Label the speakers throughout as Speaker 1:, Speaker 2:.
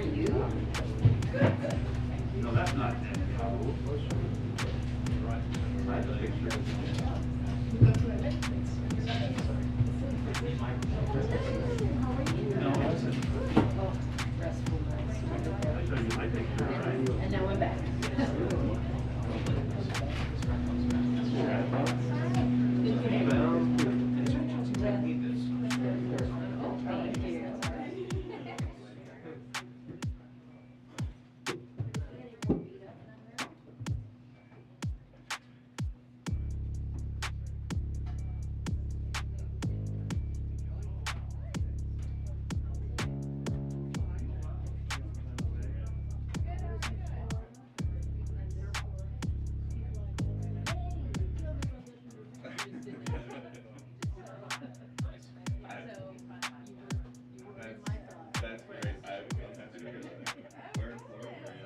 Speaker 1: you?
Speaker 2: No, that's not that. I have a picture. No, it's
Speaker 1: Restful nights.
Speaker 2: I show you my picture.
Speaker 1: And now I'm back.
Speaker 3: That's great. I have to hear that. Where in Florida were you?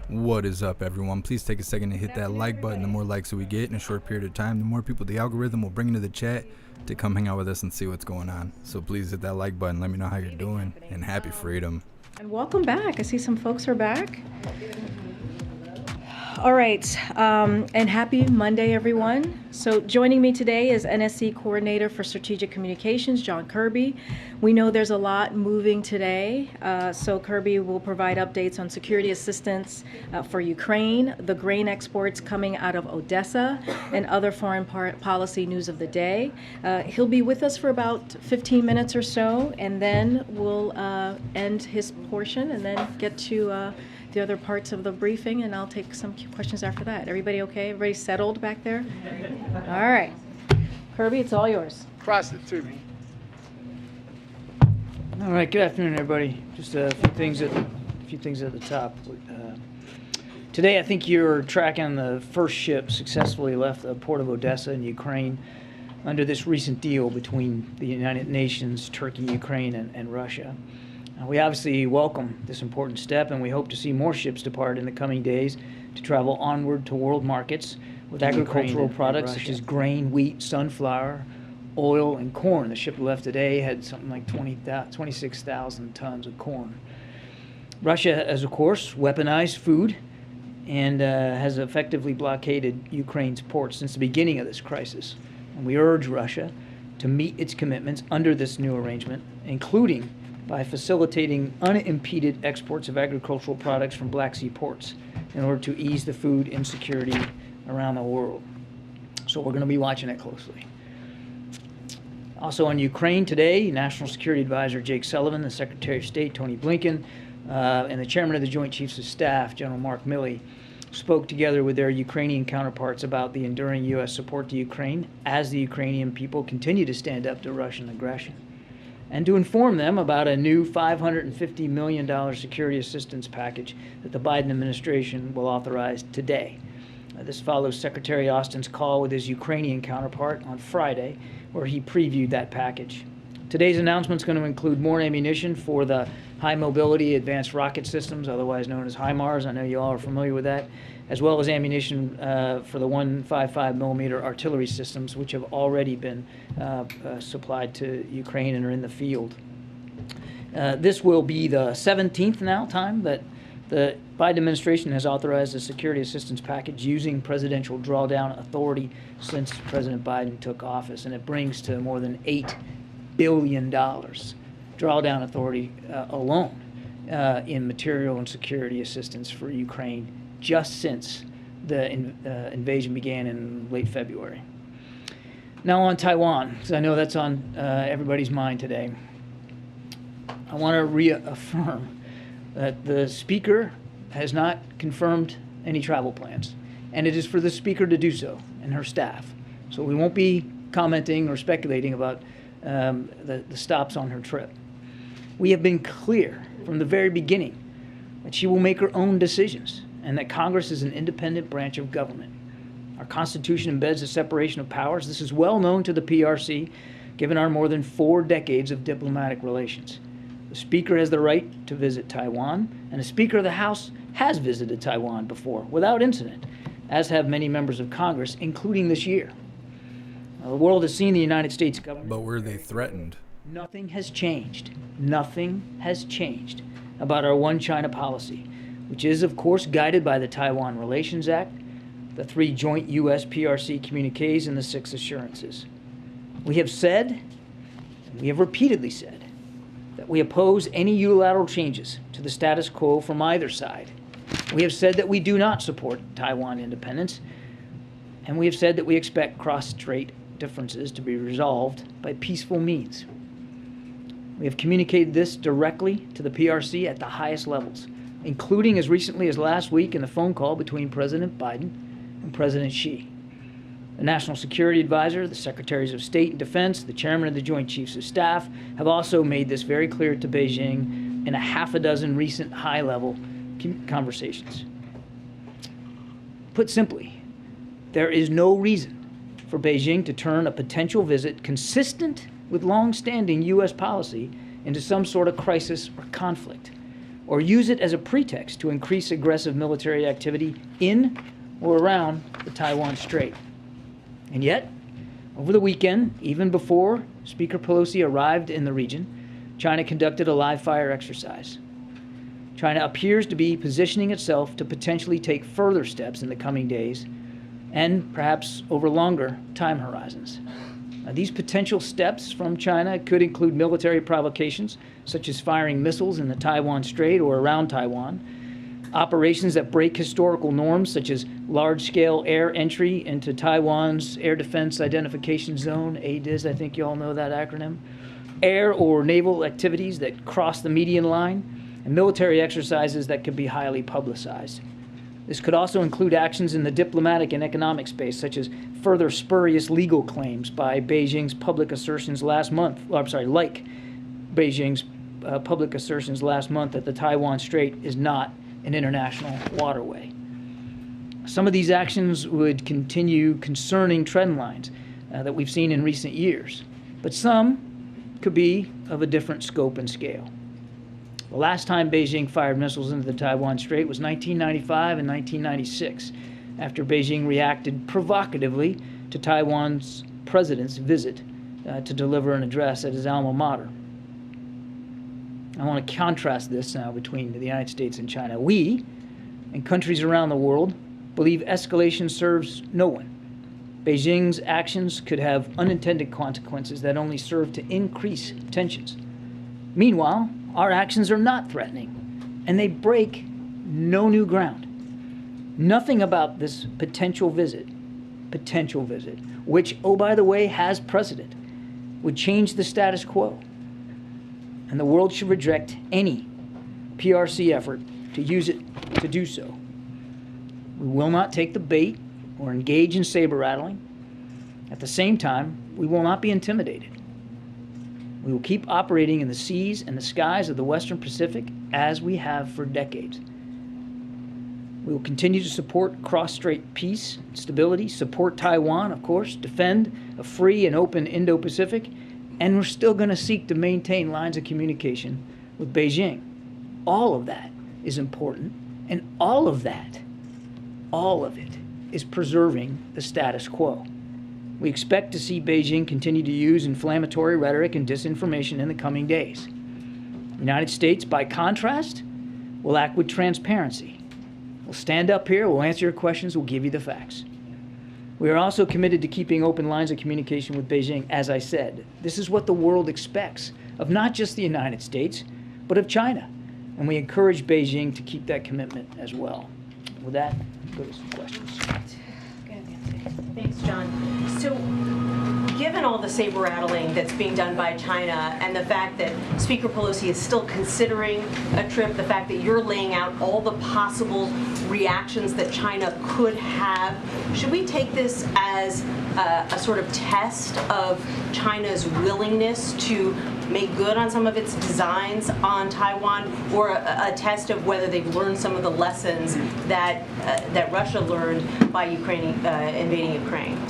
Speaker 4: What is up, everyone? Please take a second to hit that like button. The more likes that we get in a short period of time, the more people the algorithm will bring into the chat to come hang out with us and see what's going on. So please hit that like button. Let me know how you're doing, and happy freedom.
Speaker 5: And welcome back. I see some folks are back. All right, and happy Monday, everyone. So joining me today is NSC Coordinator for Strategic Communications, John Kirby. We know there's a lot moving today, so Kirby will provide updates on security assistance for Ukraine, the grain exports coming out of Odessa, and other foreign policy news of the day. He'll be with us for about 15 minutes or so, and then we'll end his portion and then get to the other parts of the briefing, and I'll take some questions after that. Everybody okay? Everybody settled back there? All right. Kirby, it's all yours.
Speaker 6: Cross it to me.
Speaker 7: All right. Good afternoon, everybody. Just a few things at the top. Today, I think you're tracking the first ship successfully left the port of Odessa in Ukraine under this recent deal between the United Nations, Turkey, Ukraine, and Russia. We obviously welcome this important step, and we hope to see more ships depart in the coming days to travel onward to world markets with agricultural products such as grain, wheat, sunflower, oil, and corn. The ship left today had something like 26,000 tons of corn. Russia has, of course, weaponized food and has effectively blockaded Ukraine's ports since the beginning of this crisis. And we urge Russia to meet its commitments under this new arrangement, including by facilitating unimpeded exports of agricultural products from Black Sea ports in order to ease the food insecurity around the world. So we're going to be watching it closely. Also on Ukraine today, National Security Advisor Jake Sullivan, the Secretary of State Tony Blinken, and the Chairman of the Joint Chiefs of Staff, General Mark Milley, spoke together with their Ukrainian counterparts about the enduring U.S. support to Ukraine as the Ukrainian people continue to stand up to Russian aggression, and to inform them about a new $550 million security assistance package that the Biden administration will authorize today. This follows Secretary Austin's call with his Ukrainian counterpart on Friday, where he previewed that package. Today's announcement is going to include more ammunition for the High Mobility Advanced Rocket Systems, otherwise known as HIMARS. I know you all are familiar with that, as well as ammunition for the 155 millimeter artillery systems, which have already been supplied to Ukraine and are in the field. This will be the 17th now time that the Biden administration has authorized a security assistance package using presidential drawdown authority since President Biden took office, and it brings to more than $8 billion drawdown authority alone in material and security assistance for Ukraine just since the invasion began in late February. Now on Taiwan, because I know that's on everybody's mind today. I want to reaffirm that the Speaker has not confirmed any travel plans, and it is for the Speaker to do so and her staff. So we won't be commenting or speculating about the stops on her trip. We have been clear from the very beginning that she will make her own decisions and that Congress is an independent branch of government. Our Constitution embeds the separation of powers. This is well known to the PRC, given our more than 4 decades of diplomatic relations. The Speaker has the right to visit Taiwan, and the Speaker of the House has visited Taiwan before without incident, as have many members of Congress, including this year. The world has seen the United States government.
Speaker 4: But were they threatened?
Speaker 7: Nothing has changed. Nothing has changed about our One China policy, which is, of course, guided by the Taiwan Relations Act, the 3 joint U.S. PRC communiques, and the 6 assurances. We have said, and we have repeatedly said, that we oppose any unilateral changes to the status quo from either side. We have said that we do not support Taiwan independence, and we have said that we expect cross-strait differences to be resolved by peaceful means. We have communicated this directly to the PRC at the highest levels, including as recently as last week in the phone call between President Biden and President Xi. The National Security Advisor, the Secretaries of State and Defense, the Chairman of the Joint Chiefs of Staff have also made this very clear to Beijing in a half a dozen recent high-level conversations. Put simply, there is no reason for Beijing to turn a potential visit consistent with long-standing U.S. policy into some sort of crisis or conflict, or use it as a pretext to increase aggressive military activity in or around the Taiwan Strait. And yet, over the weekend, even before Speaker Pelosi arrived in the region, China conducted a live-fire exercise. China appears to be positioning itself to potentially take further steps in the coming days and perhaps over longer time horizons. These potential steps from China could include military provocations, such as firing missiles in the Taiwan Strait or around Taiwan, operations that break historical norms, such as large-scale air entry into Taiwan's Air Defense Identification Zone, ADIZ, I think you all know that acronym, air or naval activities that cross the median line, and military exercises that could be highly publicized. This could also include actions in the diplomatic and economic space, such as further spurious legal claims by Beijing's public assertions last month, like Beijing's public assertions last month that the Taiwan Strait is not an international waterway. Some of these actions would continue concerning trend lines that we've seen in recent years, but some could be of a different scope and scale. The last time Beijing fired missiles into the Taiwan Strait was 1995 and 1996, after Beijing reacted provocatively to Taiwan's president's visit to deliver an address at his alma mater. I want to contrast this now between the United States and China. We, and countries around the world, believe escalation serves no one. Beijing's actions could have unintended consequences that only serve to increase tensions. Meanwhile, our actions are not threatening, and they break no new ground. Nothing about this potential visit, which, oh, by the way, has precedent, would change the status quo. And the world should reject any PRC effort to use it to do so. We will not take the bait or engage in saber rattling. At the same time, we will not be intimidated. We will keep operating in the seas and the skies of the Western Pacific as we have for decades. We will continue to support cross-strait peace, stability, support Taiwan, of course, defend a free and open Indo-Pacific, and we're still going to seek to maintain lines of communication with Beijing. All of that is important, and all of it is preserving the status quo. We expect to see Beijing continue to use inflammatory rhetoric and disinformation in the coming days. The United States, by contrast, will act with transparency. We'll stand up here, we'll answer your questions, we'll give you the facts. We are also committed to keeping open lines of communication with Beijing, as I said. This is what the world expects of not just the United States, but of China. And we encourage Beijing to keep that commitment as well. With that, go to some questions.
Speaker 1: Thanks, John. So,
Speaker 6: given all the saber rattling that's being done by China and the fact that Speaker Pelosi is still considering a trip, the fact that you're laying out all the possible reactions that China could have, should we take this as a sort of test of China's willingness to make good on some of its designs on Taiwan, or a test of whether they've learned some of the lessons that Russia learned by invading Ukraine?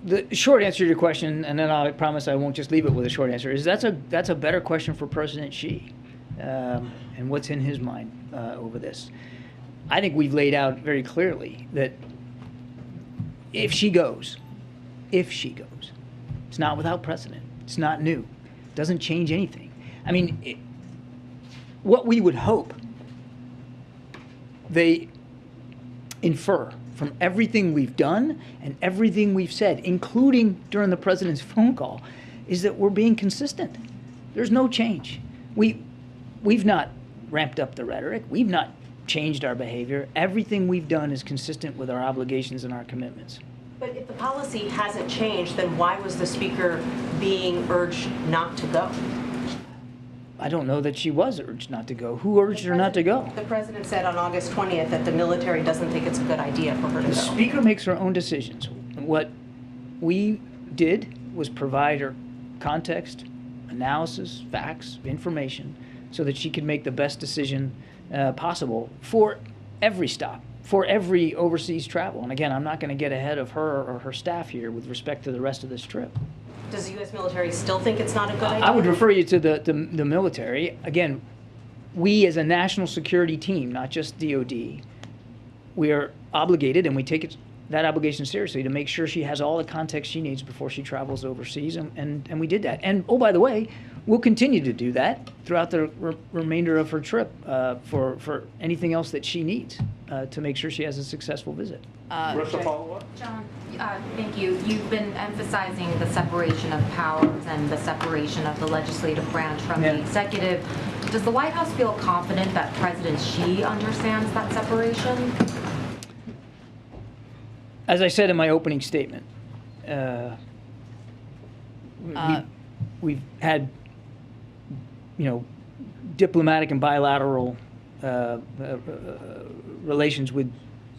Speaker 7: The short answer to your question, and then I promise I won't just leave it with a short answer, is that's a better question for President Xi, and what's in his mind over this. I think we've laid out very clearly that if she goes, it's not without precedent. It's not new. It doesn't change anything. I mean, what we would hope they infer from everything we've done and everything we've said, including during the president's phone call, is that we're being consistent. There's no change. We've not ramped up the rhetoric. We've not changed our behavior. Everything we've done is consistent with our obligations and our commitments.
Speaker 6: But if the policy hasn't changed, then why was the Speaker being urged not to go?
Speaker 7: I don't know that she was urged not to go. Who urged her not to go?
Speaker 6: The President said on August 20th that the military doesn't think it's a good idea for her to go.
Speaker 7: The Speaker makes her own decisions. What we did was provide her context, analysis, facts, information, so that she could make the best decision possible for every stop, for every overseas travel. And again, I'm not going to get ahead of her or her staff here with respect to the rest of this trip.
Speaker 6: Does the U.S. military still think it's not a good idea?
Speaker 7: I would refer you to the military. Again, we as a national security team, not just DOD, we are obligated, and we take that obligation seriously, to make sure she has all the context she needs before she travels overseas, and we did that. And oh, by the way, we'll continue to do that throughout the remainder of her trip for anything else that she needs to make sure she has a successful visit.
Speaker 2: Russia follow-up?
Speaker 8: John, thank you. You've been emphasizing the separation of powers and the separation of the legislative branch from the executive. Does the White House feel confident that President Xi understands that separation?
Speaker 7: As I said in my opening statement, we've had, diplomatic and bilateral relations with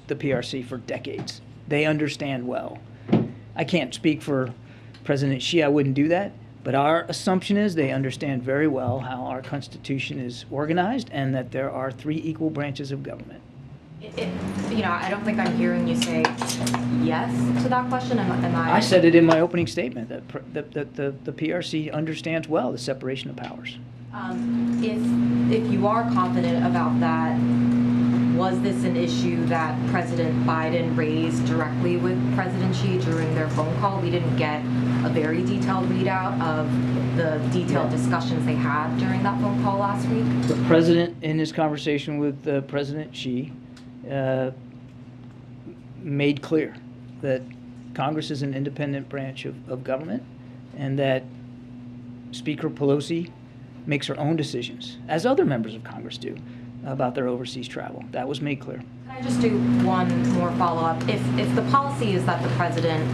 Speaker 7: the PRC for decades. They understand well. I can't speak for President Xi. I wouldn't do that. But our assumption is they understand very well how our Constitution is organized and that there are 3 equal branches of government.
Speaker 8: I don't think I'm hearing you say yes to that question. Am I?
Speaker 7: I said it in my opening statement that the PRC understands well the separation of powers.
Speaker 8: If you are confident about that, was this an issue that President Biden raised directly with President Xi during their phone call? We didn't get a very detailed readout of the detailed discussions they had during that phone call last week.
Speaker 7: The president, in his conversation with President Xi, made clear that Congress is an independent branch of government, and that Speaker Pelosi makes her own decisions, as other members of Congress do, about their overseas travel. That was made clear.
Speaker 8: Can I just do one more follow-up? If the policy is that the president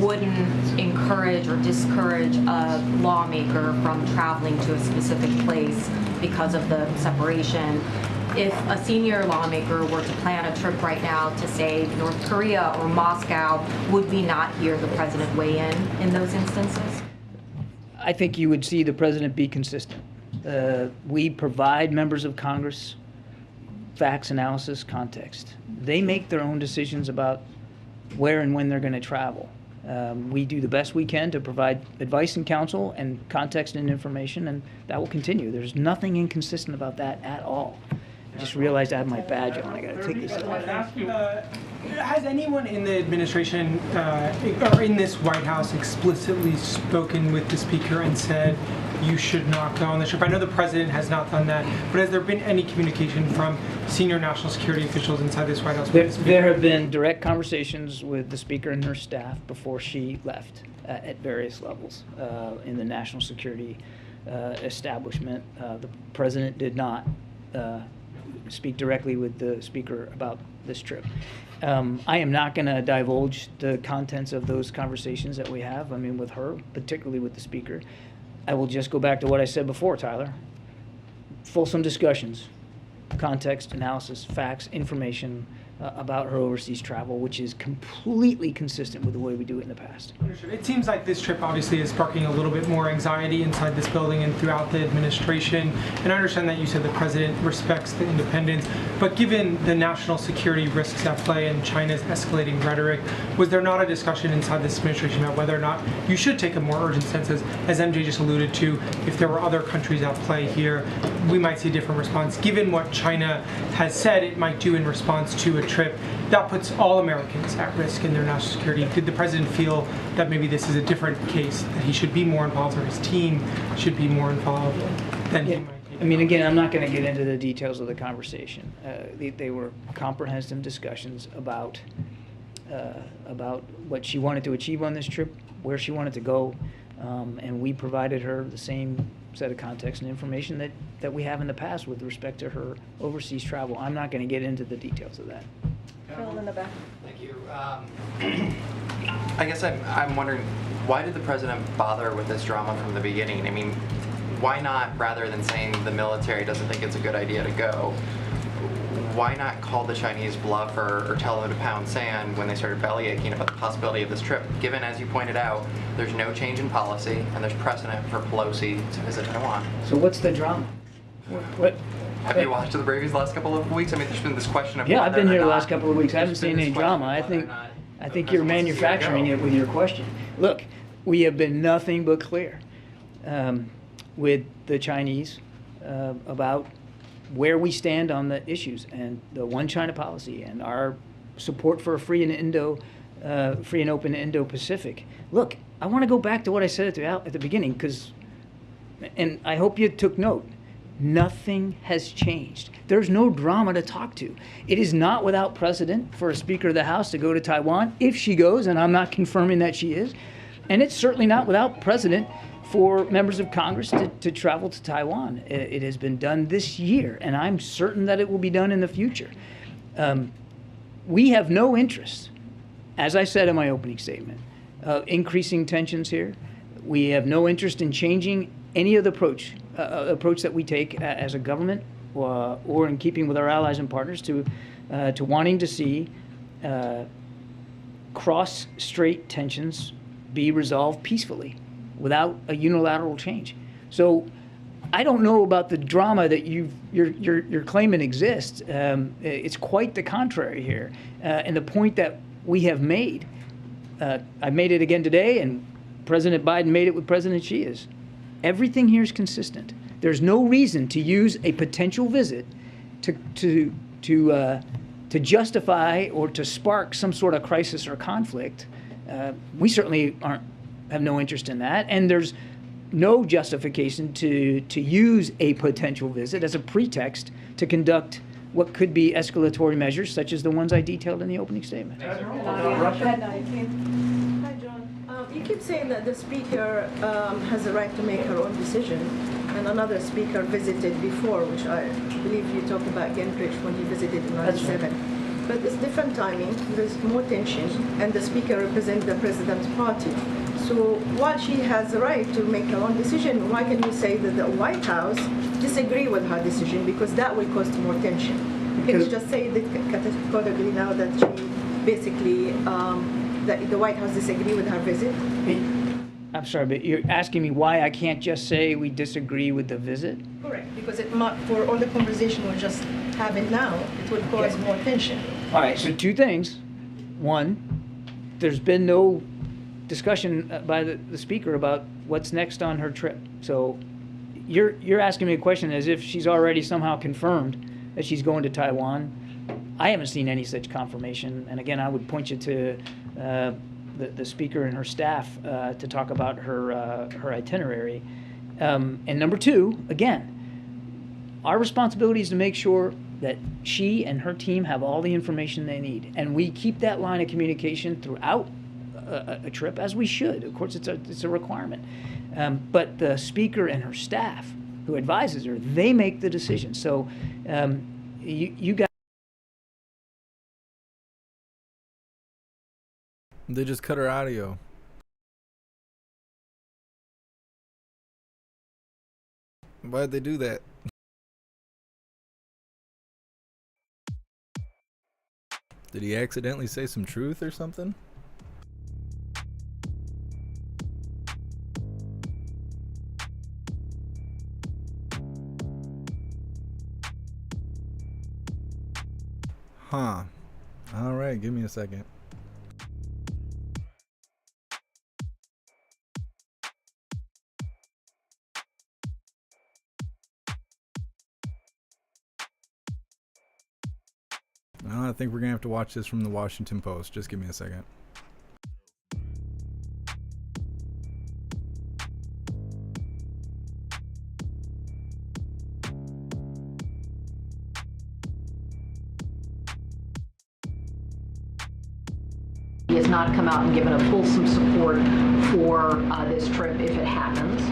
Speaker 8: wouldn't encourage or discourage a lawmaker from traveling to a specific place because of the separation, if a senior lawmaker were to plan a trip right now to, say, North Korea or Moscow, would we not hear the president weigh in those instances?
Speaker 7: I think you would see the president be consistent. We provide members of Congress facts, analysis, context. They make their own decisions about where and when they're going to travel. We do the best we can to provide advice and counsel and context and information, and that will continue. There's nothing inconsistent about that at all. I just realized I have my badge on. I got to take this off.
Speaker 9: Has anyone in the administration or in this White House explicitly spoken with the Speaker and said you should not go on the trip? I know the President has not done that, but has there been any communication from senior national security officials inside this White House?
Speaker 7: There have been direct conversations with the Speaker and her staff before she left at various levels in the national security establishment. The President did not speak directly with the speaker about this trip. I am not going to divulge the contents of those conversations that we have, I mean, with her, particularly with the speaker. I will just go back to what I said before, Tyler. Fulsome discussions, context, analysis, facts, information about her overseas travel, which is completely consistent with the way we do it in the past.
Speaker 9: Understood. It seems like this trip obviously is sparking a little bit more anxiety inside this building and throughout the administration. And I understand that you said the president respects the independence, but given the national security risks at play and China's escalating rhetoric, was there not a discussion inside this administration about whether or not you should take a more urgent stance, as MJ just alluded to, if there were other countries at play here, we might see a different response, given what China has said it might do in response to a trip that puts all Americans at risk in their national security. Did the president feel that maybe this is a different case, that he should be more involved, or his team should be more involved than he might be?
Speaker 7: I mean, again, I'm not going to get into the details of the conversation. They were comprehensive discussions about what she wanted to achieve on this trip, where she wanted to go, and we provided her the same set of context and information that we have in the past with respect to her overseas travel. I'm not going to get into the details of that.
Speaker 5: Phil in the back.
Speaker 10: Thank you. I guess I'm wondering, why did the president bother with this drama from the beginning? I mean, why not, rather than saying the military doesn't think it's a good idea to go, why not call the Chinese bluff or tell them to pound sand when they started bellyaching about the possibility of this trip, given, as you pointed out, there's no change in policy and there's precedent for Pelosi to visit Taiwan?
Speaker 7: So what's the drama? What?
Speaker 10: Have you watched the Bravies the last couple of weeks? I mean, there's been this question of
Speaker 7: Yeah,
Speaker 10: whether
Speaker 7: I've been
Speaker 10: or
Speaker 7: here the
Speaker 10: not-
Speaker 7: last couple of weeks. I haven't
Speaker 10: there's
Speaker 7: seen
Speaker 10: been
Speaker 7: any
Speaker 10: this question
Speaker 7: drama.
Speaker 10: of
Speaker 7: I
Speaker 10: whether
Speaker 7: think
Speaker 10: or not
Speaker 7: I
Speaker 10: the
Speaker 7: think you're
Speaker 10: president wants to see
Speaker 7: manufacturing
Speaker 10: go.
Speaker 7: it with your question. Look, we have been nothing but clear with the Chinese about where we stand on the issues and the one China policy and our support for a free and open Indo-Pacific. Look, I want to go back to what I said at the beginning, and I hope you took note. Nothing has changed. There's no drama to talk to. It is not without precedent for a Speaker of the House to go to Taiwan, if she goes, and I'm not confirming that she is. And it's certainly not without precedent for members of Congress to travel to Taiwan. It has been done this year, and I'm certain that it will be done in the future. We have no interest, as I said in my opening statement, increasing tensions here. We have no interest in changing any of the approach that we take as a government, or in keeping with our allies and partners, to wanting to see cross-strait tensions be resolved peacefully without a unilateral change. So I don't know about the drama that you're claiming exists. It's quite the contrary here. And the point that we have made, I made it again today, and President Biden made it with President Xi, is everything here is consistent. There's no reason to use a potential visit to justify or to spark some sort of crisis or conflict. We certainly have no interest in that, and there's no justification to use a potential visit as a pretext to conduct what could be escalatory measures, such as the ones I detailed in the opening statement.
Speaker 11: Hi, John. You keep saying that the speaker has the right to make her own decision, and another speaker visited before, which I believe you talked about Gingrich when he visited in '97. But it's different timing, there's more tension, and the speaker represents the president's party. So while she has the right to make her own decision, why can you say that the White House disagree with her decision, because that will cause more tension? Can you just say that categorically now that she basically, that the White House disagree with her visit?
Speaker 7: I'm sorry, but you're asking me why I can't just say we disagree with the visit?
Speaker 11: Correct, because it might, for all the conversation we're just having now, it would cause more tension.
Speaker 7: All right, so two things. One, there's been no discussion by the speaker about what's next on her trip. So you're asking me a question as if she's already somehow confirmed that she's going to Taiwan. I haven't seen any such confirmation. And again, I would point you to the speaker and her staff to talk about her itinerary. And number two, again, our responsibility is to make sure that she and her team have all the information they need. And we keep that line of communication throughout a trip, as we should. Of course, it's a requirement. But the speaker and her staff, who advises her, they make the decision. So you got.
Speaker 4: They just cut her audio. Why'd they do that? Did he accidentally say some truth or something? Huh. Alright, give me a second. I think we're gonna have to watch this from the Washington Post. Just give me a second.
Speaker 12: He has not come out and given a fulsome support for this trip if it happens.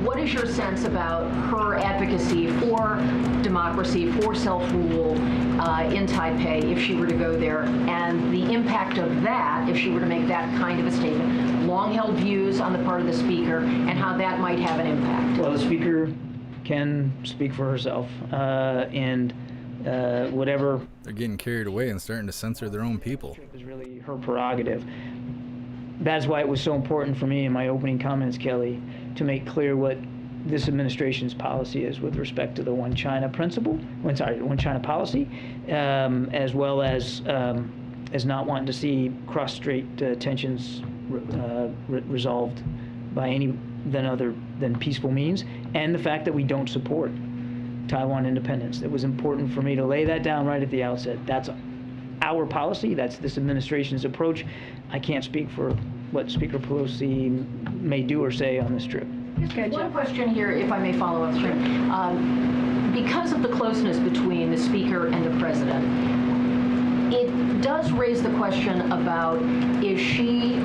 Speaker 12: What is your sense about her advocacy for democracy, for self-rule in Taipei if she were to go there, and the impact of that if she were to make that kind of a statement? Long-held views on the part of the speaker and how that might have an impact.
Speaker 7: Well, the speaker can speak for herself, and whatever.
Speaker 4: They're getting carried away and starting to censor their own people.
Speaker 7: Is really her prerogative. That's why it was so important for me in my opening comments, Kelly, to make clear what this administration's policy is with respect to the One China principle, One China policy, as well as not wanting to see cross-strait tensions resolved by any other than peaceful means, and the fact that we don't support Taiwan independence. It was important for me to lay that down right at the outset. That's our policy. That's this administration's approach. I can't speak for what Speaker Pelosi may do or say on this trip.
Speaker 12: One question here, if I may follow up, because of the closeness between the speaker and the president, it does raise the question about, is she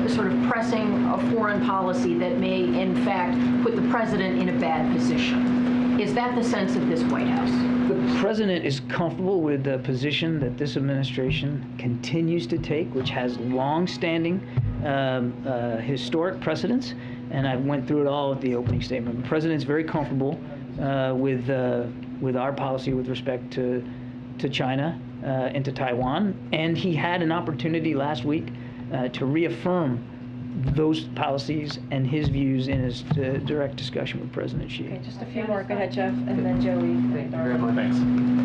Speaker 12: sort of pressing a foreign policy that may in fact put the president in a bad position? Is that the sense of this White House?
Speaker 7: The president is comfortable with the position that this administration continues to take, which has long-standing historic precedents, and I went through it all at the opening statement. The president's very comfortable with our policy with respect to China and to Taiwan, and he had an opportunity last week to reaffirm those policies and his views in his direct discussion with President Xi.
Speaker 5: Okay, just a few more. Go ahead, Jeff, and then Joey.
Speaker 13: Thank you very much. Thanks.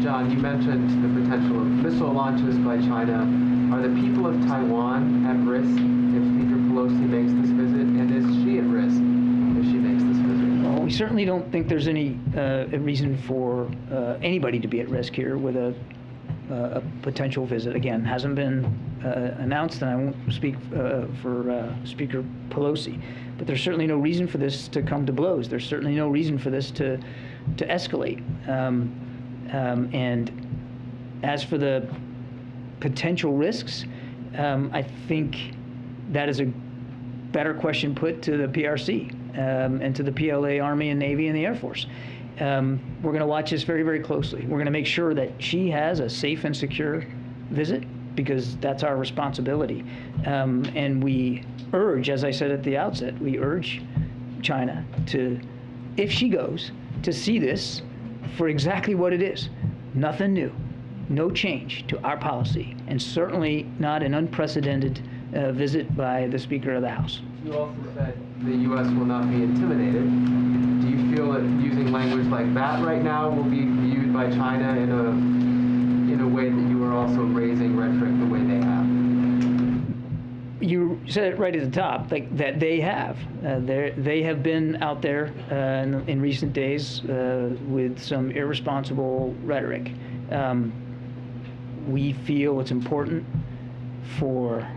Speaker 13: John, you mentioned the potential of missile launches by China. Are the people of Taiwan at risk if Speaker Pelosi makes this visit, and is she at risk if she makes this visit?
Speaker 7: Well, we certainly don't think there's any reason for anybody to be at risk here with a potential visit. Again, hasn't been announced, and I won't speak for Speaker Pelosi. But there's certainly no reason for this to come to blows. There's certainly no reason for this to escalate. And as for the potential risks, I think that is a better question put to the PRC and to the PLA Army and Navy and the Air Force. We're going to watch this very, very closely. We're going to make sure that she has a safe and secure visit, because that's our responsibility. And we urge, as I said at the outset, we urge China to, if she goes, to see this for exactly what it is. Nothing new, no change to our policy, and certainly not an unprecedented visit by the Speaker of the House.
Speaker 13: You also said the U.S. will not be intimidated. Do you feel that using language like that right now will be viewed by China in a way that you are also raising rhetoric the way they have?
Speaker 7: You said it right at the top, like that they have. They have been out there in recent days with some irresponsible rhetoric. We feel it's important for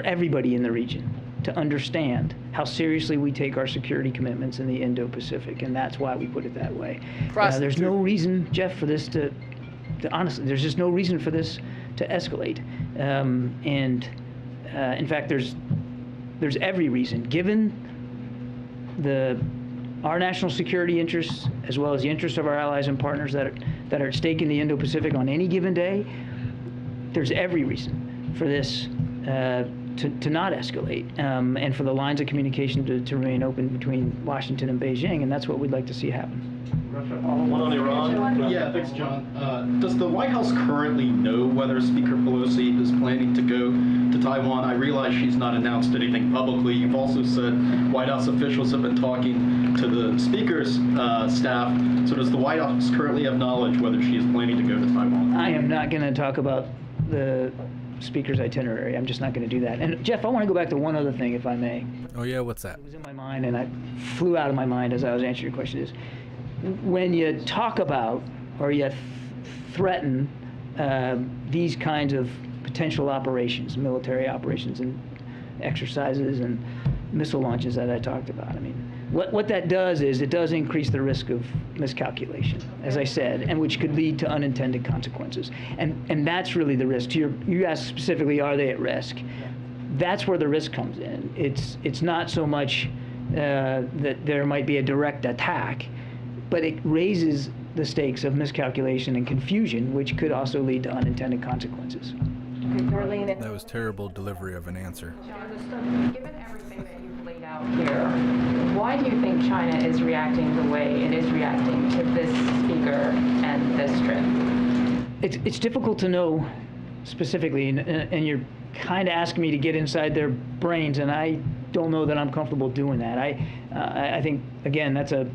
Speaker 7: everybody in the region to understand how seriously we take our security commitments in the Indo-Pacific, and that's why we put it that way. There's no reason, Jeff, for this to honestly, there's just no reason for this to escalate. In fact, there's every reason, given our national security interests, as well as the interests of our allies and partners that that are at stake in the Indo-Pacific on any given day, there's every reason for this to not escalate, and for the lines of communication to remain open between Washington and Beijing, and that's what we'd like to see happen.
Speaker 14: One on Iran. Yeah, thanks, John. Does the White House currently know whether Speaker Pelosi is planning to go to Taiwan? I realize she's not announced anything publicly. You've also said White House officials have been talking to the Speaker's staff. So does the White House currently have knowledge whether she is planning to go to Taiwan?
Speaker 7: I am not going to talk about the Speaker's itinerary. I'm just not going to do that. And Jeff, I want to go back to one other thing, if I may.
Speaker 4: Oh yeah, what's that?
Speaker 7: It was in my mind, and I flew out of my mind as I was answering your question. Is when you talk about or you threaten these kinds of potential operations, military operations and exercises and missile launches that I talked about, I mean, what that does is it does increase the risk of miscalculation, as I said, and which could lead to unintended consequences. And that's really the risk. You asked specifically, are they at risk? That's where the risk comes in. It's not so much that there might be a direct attack, but it raises the stakes of miscalculation and confusion, which could also lead to unintended consequences.
Speaker 5: Karine.
Speaker 4: That was terrible delivery of an answer.
Speaker 8: Given everything that you've laid out here, why do you think China is reacting the way it is reacting to this speaker and this trip?
Speaker 7: It's difficult to know specifically, and you're kind of asking me to get inside their brains, and I don't know that I'm comfortable doing that. I think, again, that's a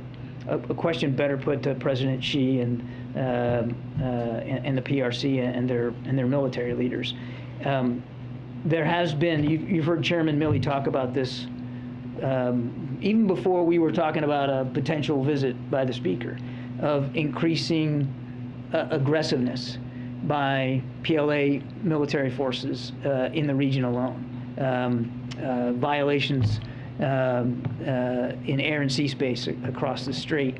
Speaker 7: question better put to President Xi and the PRC and their military leaders. There has been, you've heard Chairman Milley talk about this even before we were talking about a potential visit by the Speaker, of increasing aggressiveness by PLA military forces in the region alone. Violations in air and sea space across the strait,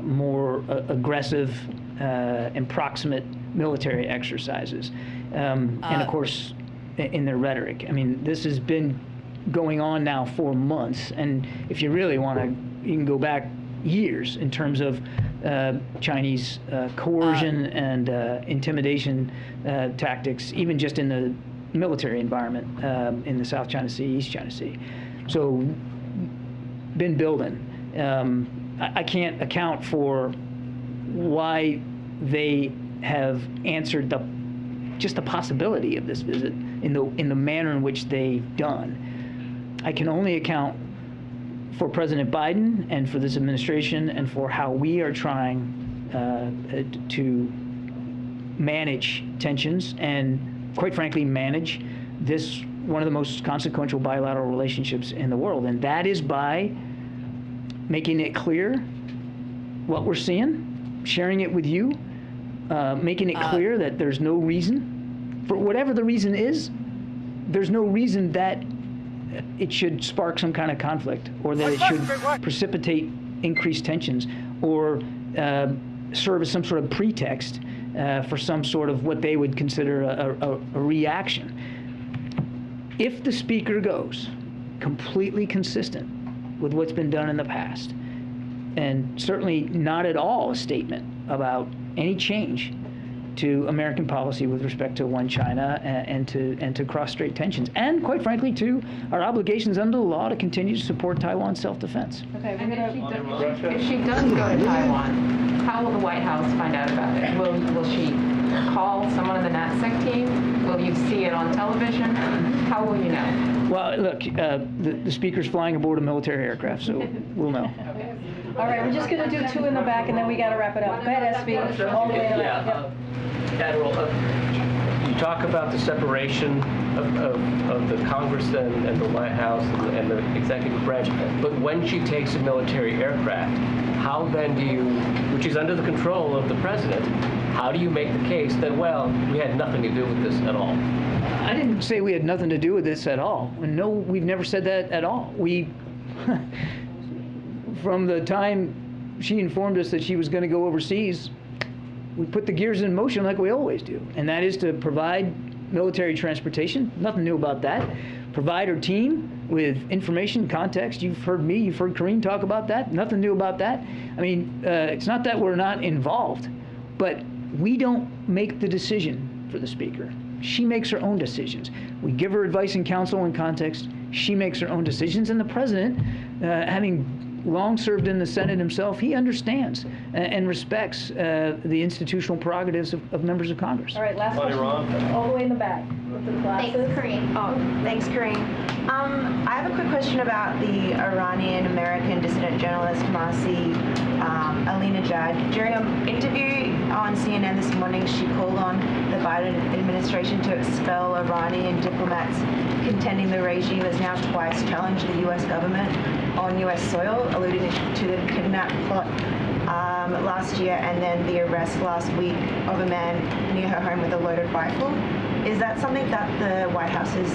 Speaker 7: more aggressive and proximate military exercises, and of course in their rhetoric. I mean, this has been going on now for months, and if you really want to, you can go back years in terms of Chinese coercion and intimidation tactics, even just in the military environment in the South China Sea, East China Sea. So, been building. I can't account for why they have answered just the possibility of this visit in the manner in which they've done. I can only account for President Biden and for this administration and for how we are trying to manage tensions and, quite frankly, manage this one of the most consequential bilateral relationships in the world. And that is by making it clear what we're seeing, sharing it with you, making it clear that there's no reason, for whatever the reason is, there's no reason that it should spark some kind of conflict, or that it should precipitate increased tensions, or serve as some sort of pretext for some sort of what they would consider a reaction. If the Speaker goes completely consistent with what's been done in the past, and certainly not at all a statement about any change to American policy with respect to one China and to cross-strait tensions, and quite frankly to our obligations under the law to continue to support Taiwan's self-defense.
Speaker 5: Okay,
Speaker 8: And if she does go to Taiwan, how will the White House find out about it? Will she call someone on the NatSec team? Will you see it on television? How will you know?
Speaker 7: Well, look, the Speaker's flying aboard a military aircraft, so we'll know.
Speaker 5: All right, we're just going to do two in the back, and then we got to wrap it up. Go ahead, SB. All the way to the back. Yep.
Speaker 2: Admiral, you talk about the separation of the Congress and the White House and the executive branch, but when she takes a military aircraft, how then do you, which is under the control of the president, how do you make the case that, well, we had nothing to do with this at all?
Speaker 7: I didn't say we had nothing to do with this at all. No, we've never said that at all. We, from the time she informed us that she was going to go overseas, we put the gears in motion like we always do, and that is to provide military transportation. Nothing new about that. provide her team with information, context. You've heard me, you've heard Karine talk about that. Nothing new about that. I mean, it's not that we're not involved, but we don't make the decision for the Speaker. She makes her own decisions. We give her advice and counsel and context. She makes her own decisions, and the President, having long served in the Senate himself, he understands and respects the institutional prerogatives of members of Congress.
Speaker 5: All right, last question. All the way in the back with the glasses.
Speaker 15: Thanks, Karine. Thanks, Karine. I have a quick question about the Iranian-American dissident journalist Marcy Alinejad. During an interview on CNN this morning, she called on the Biden administration to expel Iranian diplomats, contending the regime has now twice challenged the U.S. government on U.S. soil, alluding to the kidnap plot last year and then the arrest last week of a man near her home with a loaded rifle. Is that something that the White House is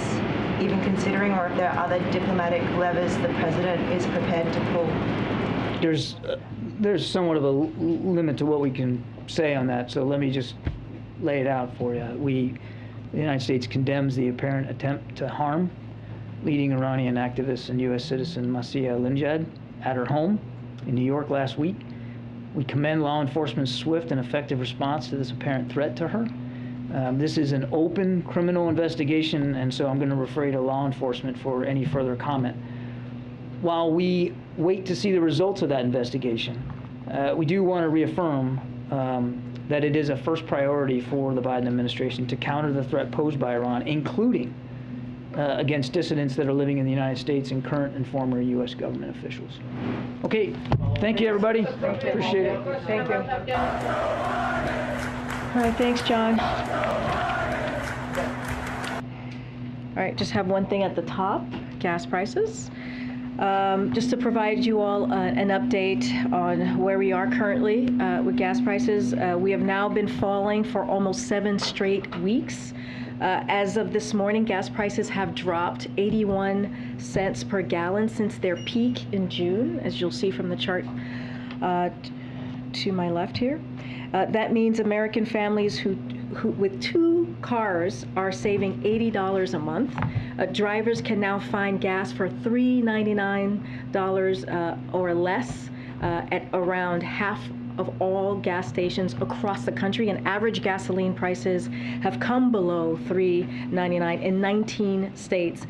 Speaker 15: even considering, or if there are other diplomatic levers the president is prepared to pull?
Speaker 7: There's somewhat of a limit to what we can say on that, so let me just lay it out for you. The United States condemns the apparent attempt to harm leading Iranian activist and U.S. citizen Marcy Alinejad at her home in New York last week. We commend law enforcement's swift and effective response to this apparent threat to her. This is an open criminal investigation, and so I'm going to refer to law enforcement for any further comment. While we wait to see the results of that investigation, we do want to reaffirm that it is a first priority for the Biden administration to counter the threat posed by Iran, including against dissidents that are living in the United States and current and former U.S. government officials. Okay, thank you, everybody. Appreciate it.
Speaker 5: Thank you. All right, thanks, John. All right, just have one thing at the top, gas prices. Just to provide you all an update on where we are currently with gas prices. We have now been falling for almost 7 straight weeks. As of this morning, gas prices have dropped 81 cents per gallon since their peak in June, as you'll see from the chart to my left here. That means American families who with 2 cars are saving $80 a month. Drivers can now find gas for $3.99 or less at around half of all gas stations across the country, and average gasoline prices have come below $3.99 in 19 states.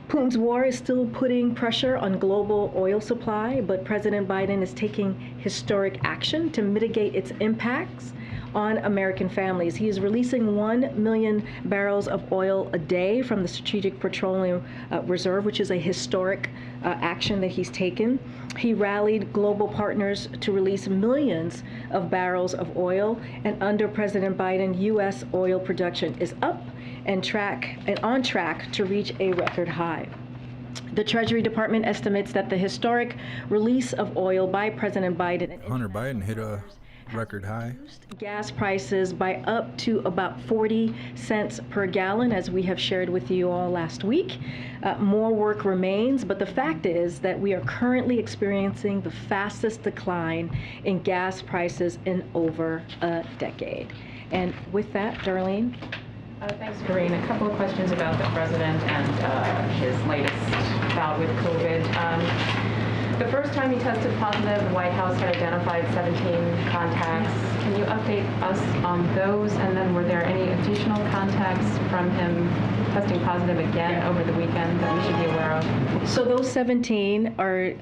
Speaker 5: Putin's war is still putting pressure on global oil supply, but President Biden is taking historic action to mitigate its impacts on American families. He is releasing 1 million barrels of oil a day from the Strategic Petroleum Reserve, which is a historic action that he's taken. He rallied global partners to release millions of barrels of oil, and under President Biden, U.S. oil production is up and on track to reach a record high. The Treasury Department estimates that the historic release of oil by President Biden and
Speaker 4: Hunter Biden hit a record high.
Speaker 5: Gas prices by up to about 40 cents per gallon, as we have shared with you all last week. More work remains, but the fact is that we are currently experiencing the fastest decline in gas prices in over a decade. And with that, Darlene.
Speaker 16: Thanks, Karine. A couple of questions about the president and his latest bout with COVID. The first time he tested positive, the White House had identified 17 contacts. Can you update us on those? And then were there any additional contacts from him testing positive again over the weekend that we should be aware of?
Speaker 5: So those 17 are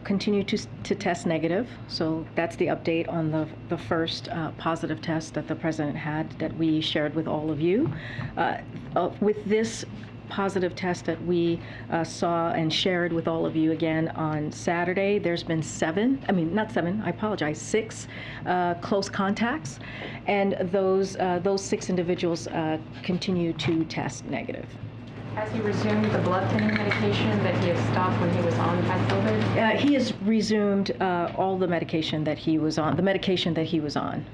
Speaker 5: continue to test negative. So that's the update on the first positive test that the president had that we shared with all of you. With this positive test that we saw and shared with all of you again on Saturday, there's been 6 close contacts, and those 6 individuals continue to test negative.
Speaker 16: Has he resumed the blood thinning medication that he had stopped when he was on COVID?
Speaker 5: He has resumed all the medication that he was on,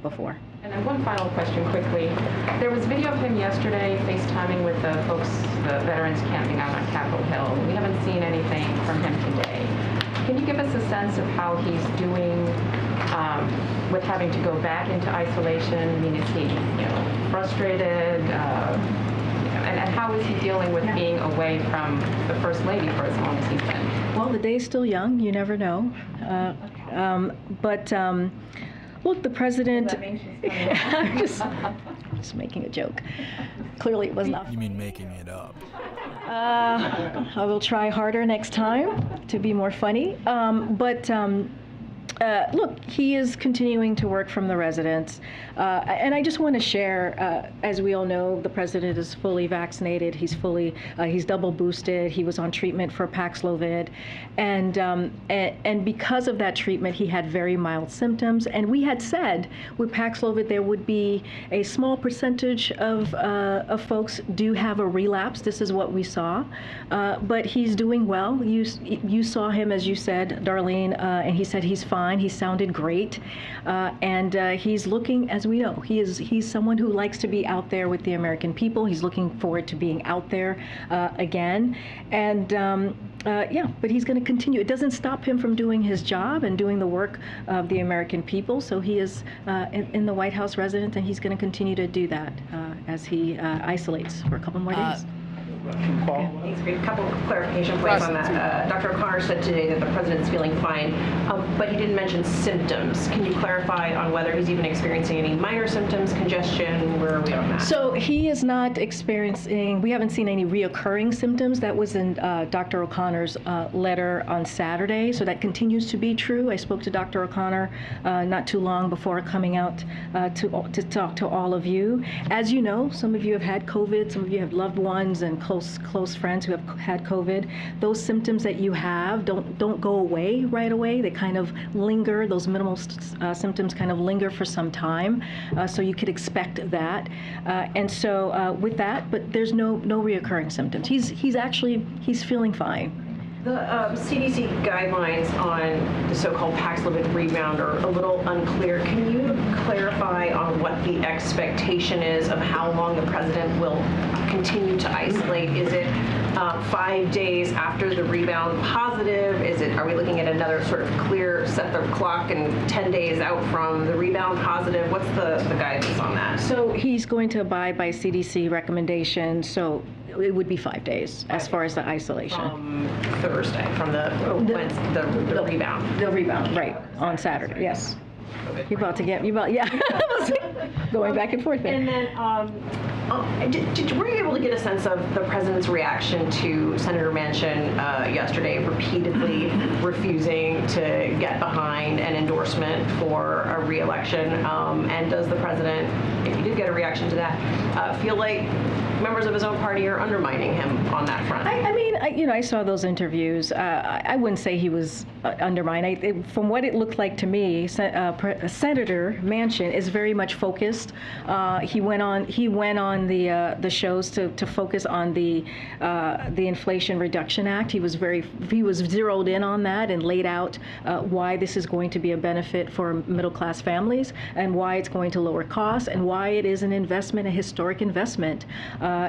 Speaker 5: before.
Speaker 16: And then one final question quickly. There was video of him yesterday FaceTiming with the veterans camping out on Capitol Hill. We haven't seen anything from him today. Can you give us a sense of how he's doing with having to go back into isolation? I mean, is he frustrated? And how is he dealing with being away from the First Lady for as long as he's been?
Speaker 5: Well, the day's still young. You never know. Look, the president. I'm just making a joke. Clearly, it was not.
Speaker 4: You mean making it up?
Speaker 5: I will try harder next time to be more funny. Look, he is continuing to work from the residence. And I just want to share, as we all know, the president is fully vaccinated. He's double boosted. He was on treatment for Paxlovid. And because of that treatment, he had very mild symptoms. And we had said with Paxlovid, there would be a small percentage of folks do have a relapse. This is what we saw. But he's doing well. You saw him, as you said, Darlene, and he said he's fine. He sounded great, and he's looking, as we know, he's someone who likes to be out there with the American people. He's looking forward to being out there again, and but he's going to continue. It doesn't stop him from doing his job and doing the work of the American people. So he is in the White House residence, and he's going to continue to do that as he isolates for a couple more days.
Speaker 17: Thanks. A couple of clarification points on that. Dr. O'Connor said today that the president's feeling fine, but he didn't mention symptoms. Can you clarify on whether he's even experiencing any minor symptoms, congestion? Where are we on that?
Speaker 5: So he is not experiencing, we haven't seen any reoccurring symptoms. That was in Dr. O'Connor's letter on Saturday, so that continues to be true. I spoke to Dr. O'Connor not too long before coming out to talk to all of you. As you know, some of you have had COVID, some of you have loved ones and close friends who have had COVID. Those symptoms that you have don't go away right away. They kind of linger. Those minimal symptoms kind of linger for some time. So you could expect that. And so with that, but there's no reoccurring symptoms. He's feeling fine.
Speaker 17: The CDC guidelines on the so-called Paxlovid rebound are a little unclear. Can you clarify on what the expectation is of how long the president will continue to isolate? Is it 5 days after the rebound positive? Are we looking at another sort of clear set the clock and 10 days out from the rebound positive? What's the guidance on that?
Speaker 5: So he's going to abide by CDC recommendations. So it would be 5 days as far as the isolation.
Speaker 17: From Thursday, from the rebound.
Speaker 5: The rebound, right, on Saturday, yes. You're about to get, going back and forth there.
Speaker 17: And then, were you able to get a sense of the president's reaction to Senator Manchin yesterday repeatedly refusing to get behind an endorsement for a re-election? And does the president, if you did get a reaction to that, feel like members of his own party are undermining him on that front?
Speaker 5: I saw those interviews. I wouldn't say he was undermined. From what it looked like to me, Senator Manchin is very much focused. He went on the shows to focus on the Inflation Reduction Act. He was zeroed in on that and laid out why this is going to be a benefit for middle class families and why it's going to lower costs and why it is an investment, a historic investment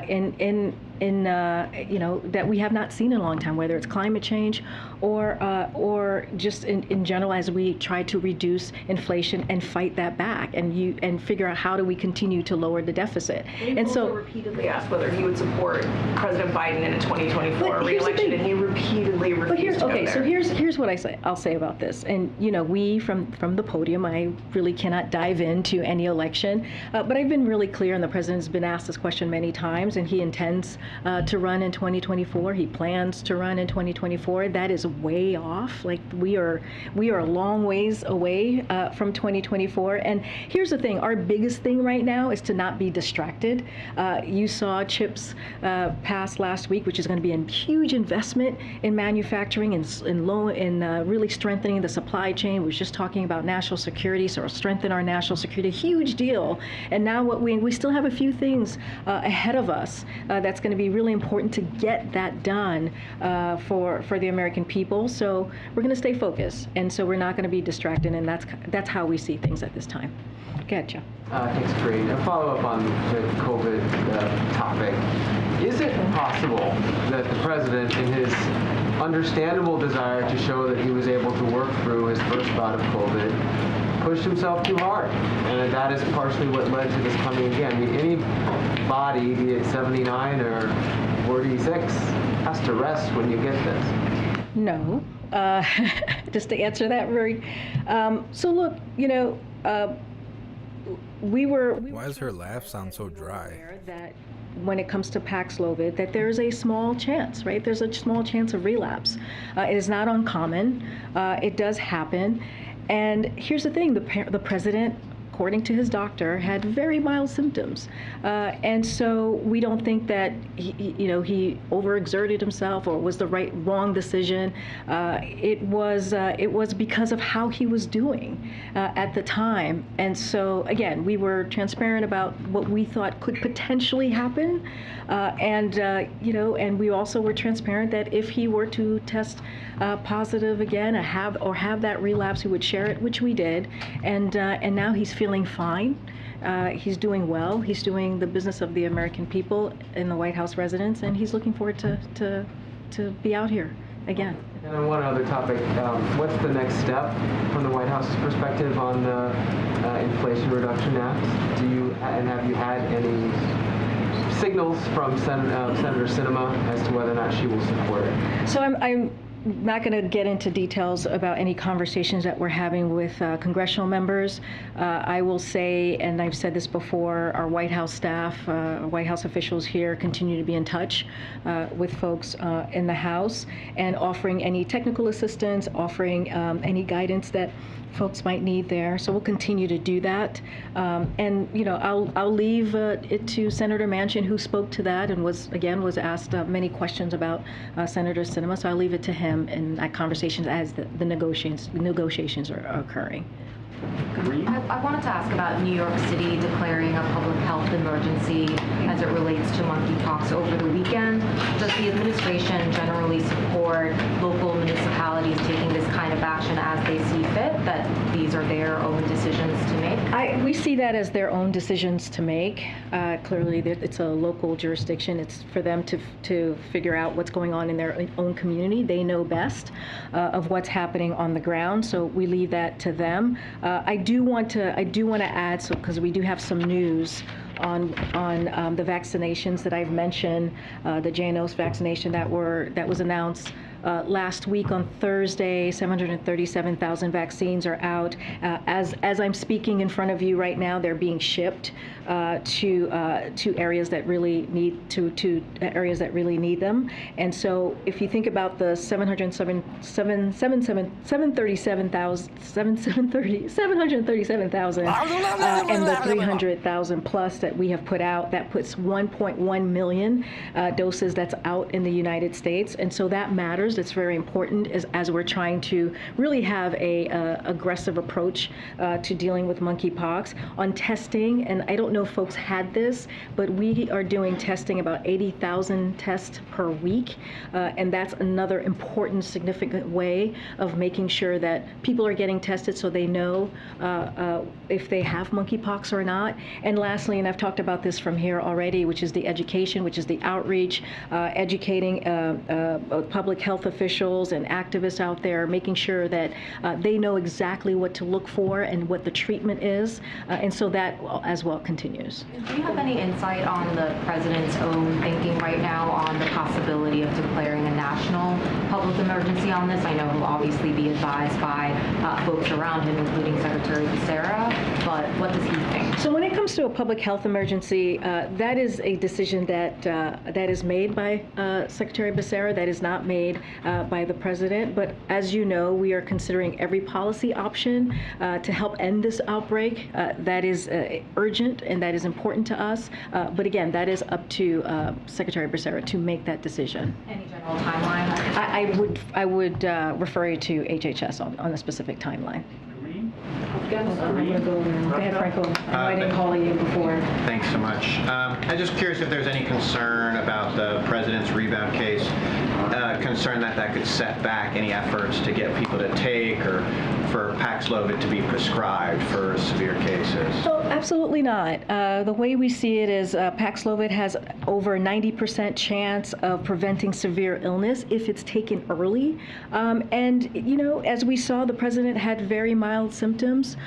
Speaker 5: in that we have not seen in a long time, whether it's climate change or just in general as we try to reduce inflation and fight that back and figure out how do we continue to lower the deficit.
Speaker 17: And so repeatedly asked whether he would support President Biden in a 2024 re-election, and he repeatedly refused to go there.
Speaker 5: So here's what I'll say about this. And we from the podium, I really cannot dive into any election, but I've been really clear, and the president's been asked this question many times, and he intends to run in 2024. He plans to run in 2024. That is way off. Like we are a long ways away from 2024. And here's the thing: our biggest thing right now is to not be distracted. You saw CHIPS pass last week, which is going to be a huge investment in manufacturing and really strengthening the supply chain. We were just talking about national security, so strengthen our national security, huge deal. And now we still have a few things ahead of us that's going to be really important to get that done for the American people. So we're going to stay focused, and so we're not going to be distracted, and that's how we see things at this time. Go ahead, Joe.
Speaker 13: Thanks, Karine. A follow-up on the COVID topic. Is it possible that the president, in his understandable desire to show that he was able to work through his first bout of COVID, pushed himself too hard, and that is partially what led to this coming again. I mean, any body, be it 79 or 46, has to rest when you get this.
Speaker 5: No. Just to answer that very. So look,
Speaker 4: Why does her laugh sound so dry?
Speaker 5: That when it comes to Paxlovid, that there is a small chance, right? There's a small chance of relapse. It is not uncommon. It does happen. And here's the thing, the president, according to his doctor, had very mild symptoms. And so we don't think that he overexerted himself or was the wrong decision. It was because of how he was doing at the time. And so again, we were transparent about what we thought could potentially happen. And we also were transparent that if he were to test positive again, have that relapse, he would share it, which we did. And now he's feeling fine. He's doing well. He's doing the business of the American people in the White House residence, and he's looking forward to be out here again.
Speaker 13: And on one other topic, what's the next step from the White House's perspective on the Inflation Reduction Act? Have you had any signals from Senator Sinema as to whether or not she will support it?
Speaker 5: So I'm not going to get into details about any conversations that we're having with congressional members. I will say, and I've said this before, our White House staff, White House officials here continue to be in touch with folks in the House and offering any technical assistance, offering any guidance that folks might need there. So we'll continue to do that. And I'll leave it to Senator Manchin, who spoke to that and was asked many questions about Senator Sinema. So I'll leave it to him in conversations as the negotiations are occurring.
Speaker 8: I wanted to ask about New York City declaring a public health emergency as it relates to monkeypox over the weekend. Does the administration generally support local municipalities taking this kind of action as they see fit, that these are their own decisions to make?
Speaker 5: We see that as their own decisions to make. Clearly, it's a local jurisdiction. It's for them to figure out what's going on in their own community. They know best of what's happening on the ground, so we leave that to them. I do want to add, because we do have some news on the vaccinations that I've mentioned, the JNO's vaccination that was announced last week on Thursday. 737,000 vaccines are out. As I'm speaking in front of you right now, they're being shipped to areas that really need them. And so, if you think about the 737,000 and the 300,000 plus that we have put out, that puts 1.1 million doses that's out in the United States. And so that matters. It's very important as we're trying to really have a aggressive approach to dealing with monkeypox. On testing, and I don't know if folks had this, but we are doing testing about 80,000 tests per week, and that's another important, significant way of making sure that people are getting tested so they know if they have monkeypox or not. And lastly, and I've talked about this from here already, which is the education, which is the outreach, educating public health officials and activists out there, making sure that they know exactly what to look for and what the treatment is, and so that as well continues.
Speaker 8: Do you have any insight on the president's own thinking right now on the possibility of declaring a national public emergency on this? I know he'll obviously be advised by folks around him, including Secretary Becerra, but what does he think?
Speaker 5: So when it comes to a public health emergency, that is a decision that is made by Secretary Becerra. That is not made by the president. But as you know, we are considering every policy option to help end this outbreak. That is urgent and that is important to us. But again, that is up to Secretary Becerra to make that decision.
Speaker 8: Any general timeline?
Speaker 5: I would refer you to HHS on a specific timeline. I'm going to go ahead, Franco. I didn't call you before.
Speaker 18: Thanks so much. I'm just curious if there's any concern about the president's rebound case. concerned that that could set back any efforts to get people to take or for Paxlovid to be prescribed for severe cases?
Speaker 5: Oh, absolutely not. The way we see it is Paxlovid has over 90% chance of preventing severe illness if it's taken early. And, you know, as we saw, the president had very mild symptoms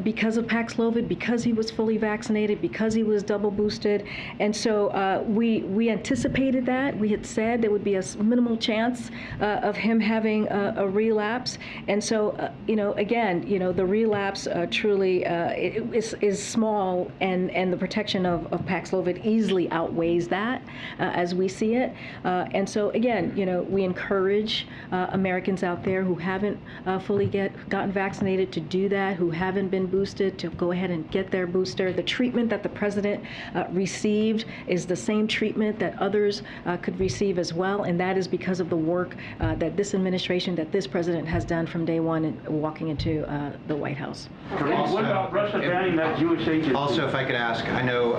Speaker 5: because of Paxlovid, because he was fully vaccinated, because he was double boosted. And so we anticipated that. We had said there would be a minimal chance of him having a relapse. And so, you know, again, you know, the relapse truly is small, and the protection of Paxlovid easily outweighs that as we see it. And so, again, you know, we encourage Americans out there who haven't fully gotten vaccinated to do that, who haven't been boosted, to go ahead and get their booster. The treatment that the president received is the same treatment that others could receive as well, and that is because of the work that this administration, that this president has done from day one in walking into the White House.
Speaker 19: What about Russia banning that Jewish agency?
Speaker 18: Also, if I could ask, I know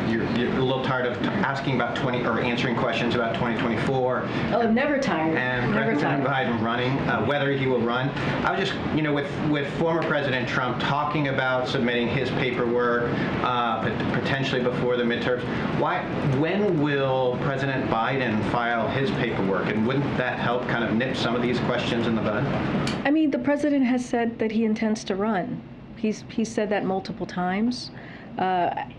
Speaker 18: you're a little tired of asking about answering questions about 2024.
Speaker 5: Oh, I'm never tired.
Speaker 18: And
Speaker 5: Never
Speaker 18: President
Speaker 5: tired.
Speaker 18: Biden running, whether he will run. I was just, you know, with former President Trump talking about submitting his paperwork potentially before the midterms, when will President Biden file his paperwork, and wouldn't that help kind of nip some of these questions in the bud?
Speaker 5: I mean, the president has said that he intends to run. He's said that multiple times.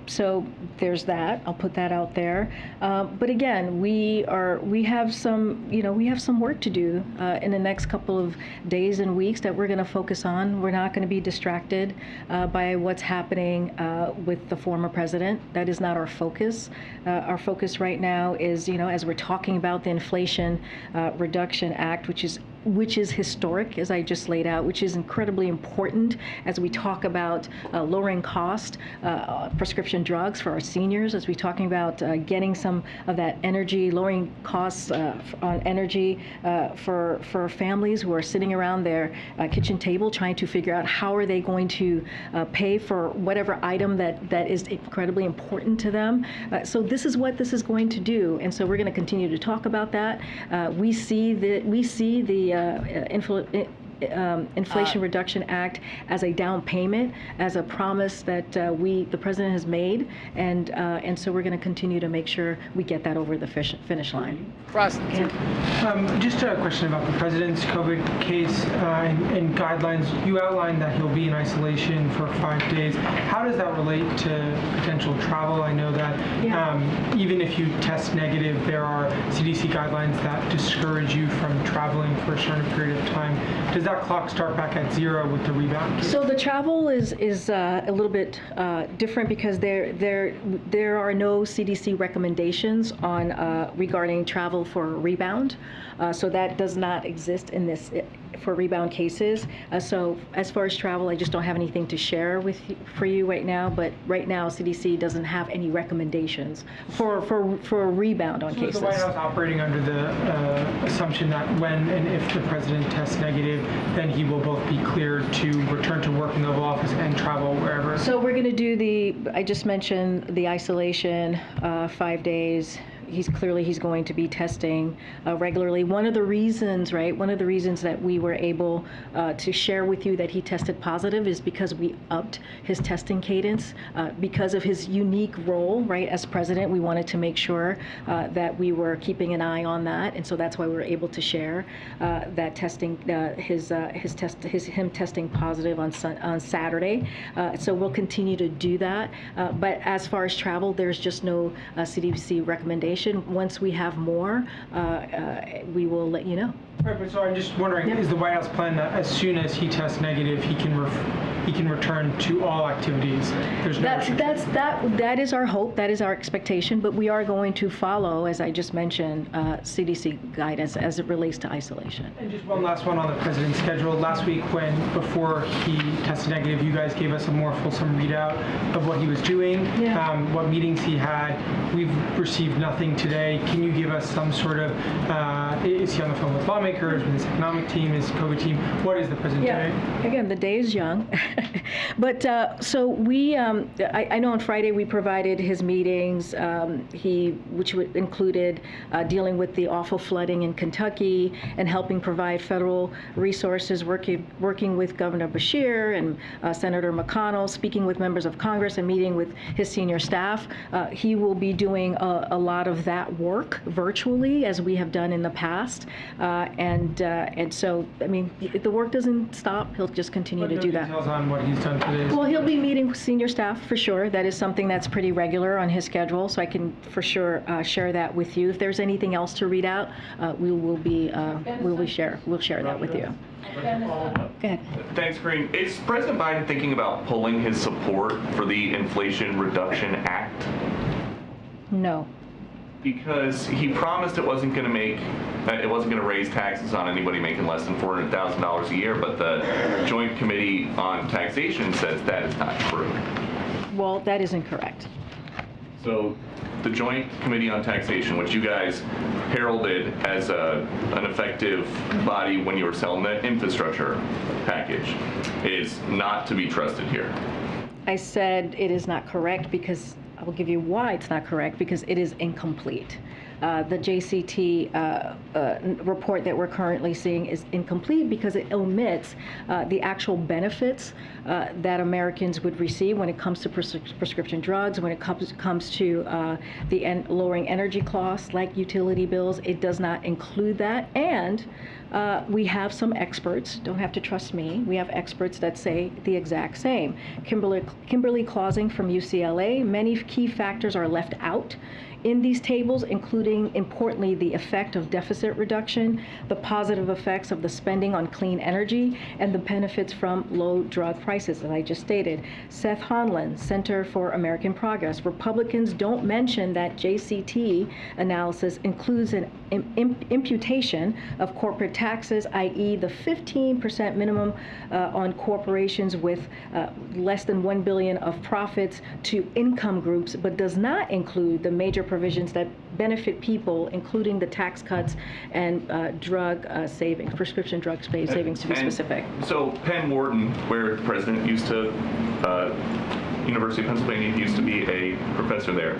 Speaker 5: So there's that. I'll put that out there. But again, we have some work to do in the next couple of days and weeks that we're going to focus on. We're not going to be distracted by what's happening with the former president. That is not our focus. Our focus right now is, you know, as we're talking about the Inflation Reduction Act, which is historic, as I just laid out, which is incredibly important as we talk about lowering cost, prescription drugs for our seniors, as we're talking about getting some of that energy, lowering costs on energy for families who are sitting around their kitchen table trying to figure out how are they going to pay for whatever item that is incredibly important to them. So this is what this is going to do, and so we're going to continue to talk about that. We see the Inflation Reduction Act as a down payment, as a promise that the president has made, and so we're going to continue to make sure we get that over the finish line.
Speaker 9: Just a question about the president's COVID case and guidelines. You outlined that he'll be in isolation for 5 days. How does that relate to potential travel? I know that even if you test negative, there are CDC guidelines that discourage you from traveling for a certain period of time. Does that clock start back at 0 with the rebound case?
Speaker 5: So the travel is a little bit different because there are no CDC recommendations on regarding travel for a rebound. So that does not exist in this for rebound cases. So as far as travel, I just don't have anything to share for you right now. But right now, CDC doesn't have any recommendations for a rebound on cases.
Speaker 9: So the White House operating under the assumption that when and if the president tests negative, then he will both be cleared to return to work in the Oval Office and travel wherever.
Speaker 5: So we're going to do I just mentioned the isolation, 5 days. He's going to be testing regularly. One of the reasons that we were able to share with you that he tested positive is because we upped his testing cadence because of his unique role, right? As president, we wanted to make sure that we were keeping an eye on that, and so that's why we were able to share that testing, him testing positive on Saturday. So we'll continue to do that. But as far as travel, there's just no CDC recommendation. Once we have more, we will let you know.
Speaker 9: Right, but so I'm just wondering, is the White House plan that as soon as he tests negative, he can return to all activities? There's no
Speaker 5: that is our hope, that is our expectation, but we are going to follow, as I just mentioned, CDC guidance as it relates to isolation.
Speaker 9: And just one last one on the president's schedule. Last week, before he tested negative, you guys gave us a more fulsome readout of what he was doing, what meetings he had. We've received nothing today. Can you give us some sort of, is he on the phone with lawmakers? lawmakers, with his economic team, his COVID team? What is the president doing?
Speaker 5: Again, the day is young. But so we, I know on Friday we provided his meetings, which included dealing with the awful flooding in Kentucky and helping provide federal resources, working with Governor Beshear and Senator McConnell, speaking with members of Congress and meeting with his senior staff. He will be doing a lot of that work virtually, as we have done in the past. And so, I mean, the work doesn't stop. He'll just continue to do that.
Speaker 9: Details on what he's done today.
Speaker 5: Well, he'll be meeting with senior staff for sure. That is something that's pretty regular on his schedule, so I can for sure share that with you. If there's anything else to read out, we'll share that with you. Go ahead.
Speaker 3: Thanks, Karine. Is President Biden thinking about pulling his support for the Inflation Reduction Act?
Speaker 5: No.
Speaker 3: Because he promised it wasn't going to raise taxes on anybody making less than $400,000 a year, but the Joint Committee on Taxation says that is not true.
Speaker 5: Well, that is incorrect.
Speaker 3: So the Joint Committee on Taxation, which you guys heralded as an effective body when you were selling the infrastructure package, is not to be trusted here.
Speaker 5: I said it is not correct because I will give you why it's not correct, because it is incomplete. The JCT report that we're currently seeing is incomplete because it omits the actual benefits that Americans would receive when it comes to prescription drugs, when it comes to the lowering energy costs like utility bills. It does not include that. And we have some experts, don't have to trust me, we have experts that say the exact same. Kimberly Clausing from UCLA, many key factors are left out in these tables, including, importantly, the effect of deficit reduction, the positive effects of the spending on clean energy, and the benefits from low drug prices, as I just stated. Seth Honlin, Center for American Progress. Republicans don't mention that JCT analysis includes an imputation of corporate taxes, i.e. the 15% minimum on corporations with less than $1 billion of profits to income groups, but does not include the major provisions that benefit people, including the tax cuts and drug savings, prescription drug savings to be specific.
Speaker 3: So Penn Wharton, where the president used to, University of Pennsylvania used to be a professor there.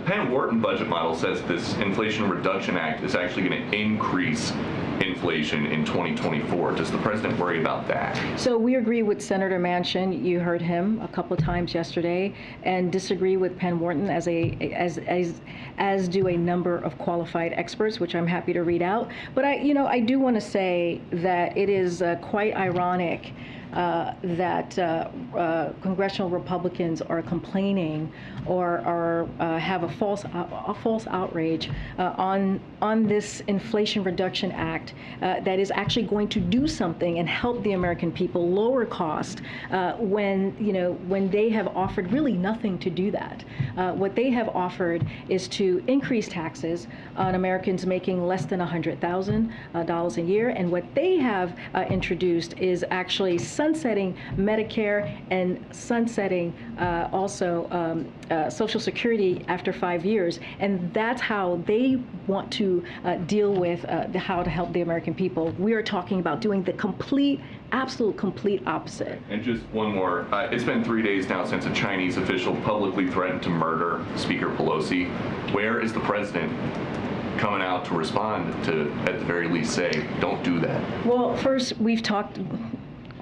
Speaker 3: Penn Wharton budget model says this Inflation Reduction Act is actually going to increase inflation in 2024. Does the president worry about that?
Speaker 5: So we agree with Senator Manchin. You heard him a couple of times yesterday, and disagree with Penn Wharton as do a number of qualified experts, which I'm happy to read out. But I do want to say that it is quite ironic that congressional Republicans are complaining or have a false outrage on this Inflation Reduction Act that is actually going to do something and help the American people lower cost when they have offered really nothing to do that. What they have offered is to increase taxes on Americans making less than $100,000 a year, and what they have introduced is actually sunsetting Medicare and sunsetting also Social Security after 5 years. And that's how they want to deal with how to help the American people. We are talking about doing the absolute complete opposite.
Speaker 3: And just one more. It's been 3 days now since a Chinese official publicly threatened to murder Speaker Pelosi. Where is the president coming out to respond to, at the very least, say, don't do that?
Speaker 5: Well, first, we've talked,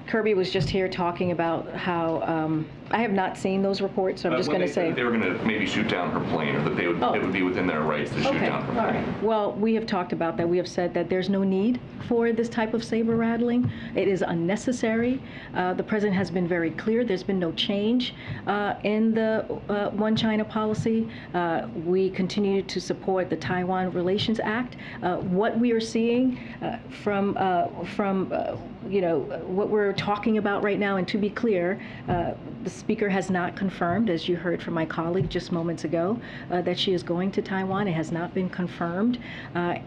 Speaker 5: Kirby was just here talking about how, I have not seen those reports, so I'm just going to say.
Speaker 3: They were going to maybe shoot down her plane, or that it would be within their rights to shoot down her plane.
Speaker 5: All right. Well, we have talked about that. We have said that there's no need for this type of saber rattling. It is unnecessary. The president has been very clear. There's been no change in the One China policy. We continue to support the Taiwan Relations Act. What we are seeing from what we're talking about right now, and to be clear, the Speaker has not confirmed, as you heard from my colleague just moments ago, that she is going to Taiwan. It has not been confirmed. The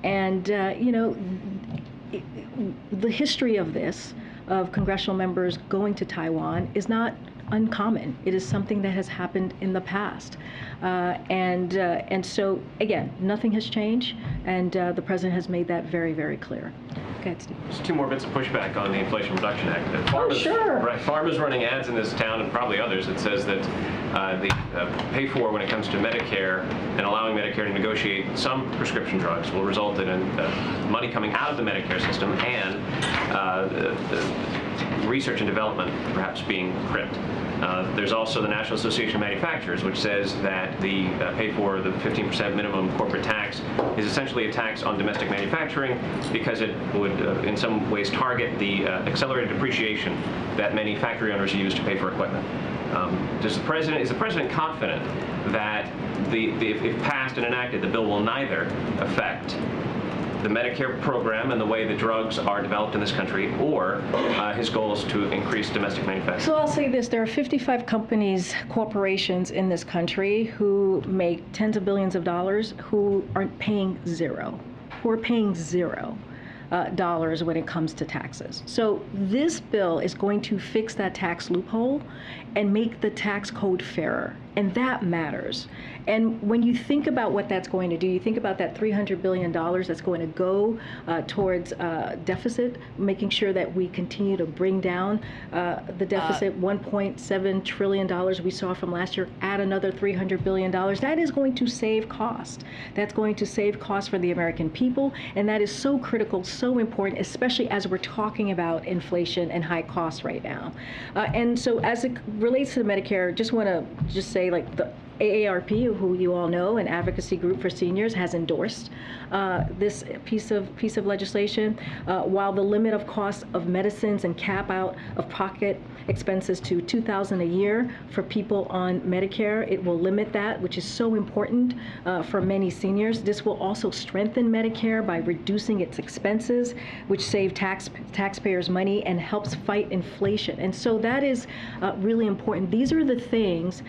Speaker 5: history of this, of congressional members going to Taiwan, is not uncommon. It is something that has happened in the past. And so, again, nothing has changed, and the president has made that very, very clear. ahead, Steve.
Speaker 20: Just two more bits of pushback on the Inflation Reduction Act. Farmers,
Speaker 5: sure.
Speaker 20: Right, farmers running ads in this town, and probably others, it says that the pay for when it comes to Medicare and allowing Medicare to negotiate some prescription drugs will result in money coming out of the Medicare system and research and development perhaps being crimped. There's also the National Association of Manufacturers, which says that the pay for the 15% minimum corporate tax is essentially a tax on domestic manufacturing because it would in some ways target the accelerated depreciation that many factory owners use to pay for equipment. Is the president confident that if passed and enacted, the bill will neither affect the Medicare program and the way the drugs are developed in this country, or his goal is to increase domestic manufacturing?
Speaker 5: So I'll say this, there are 55 companies, corporations in this country who make tens of billions of dollars who are paying zero, dollars when it comes to taxes. So this bill is going to fix that tax loophole and make the tax code fairer, and that matters. And when you think about what that's going to do, you think about that $300 billion that's going to go towards deficit, making sure that we continue to bring down the deficit, $1.7 trillion we saw from last year, add another $300 billion. That is going to save cost. That's going to save cost for the American people, and that is so critical, so important, especially as we're talking about inflation and high costs right now. And so as it relates to Medicare, just want to say, like, the AARP, who you all know, an advocacy group for seniors, has endorsed this piece of legislation. While the limit of cost of medicines and cap out of pocket expenses to $2,000 a year for people on Medicare, it will limit that, which is so important for many seniors. This will also strengthen Medicare by reducing its expenses, which save taxpayers money and helps fight inflation. And so that is really important. These are the things,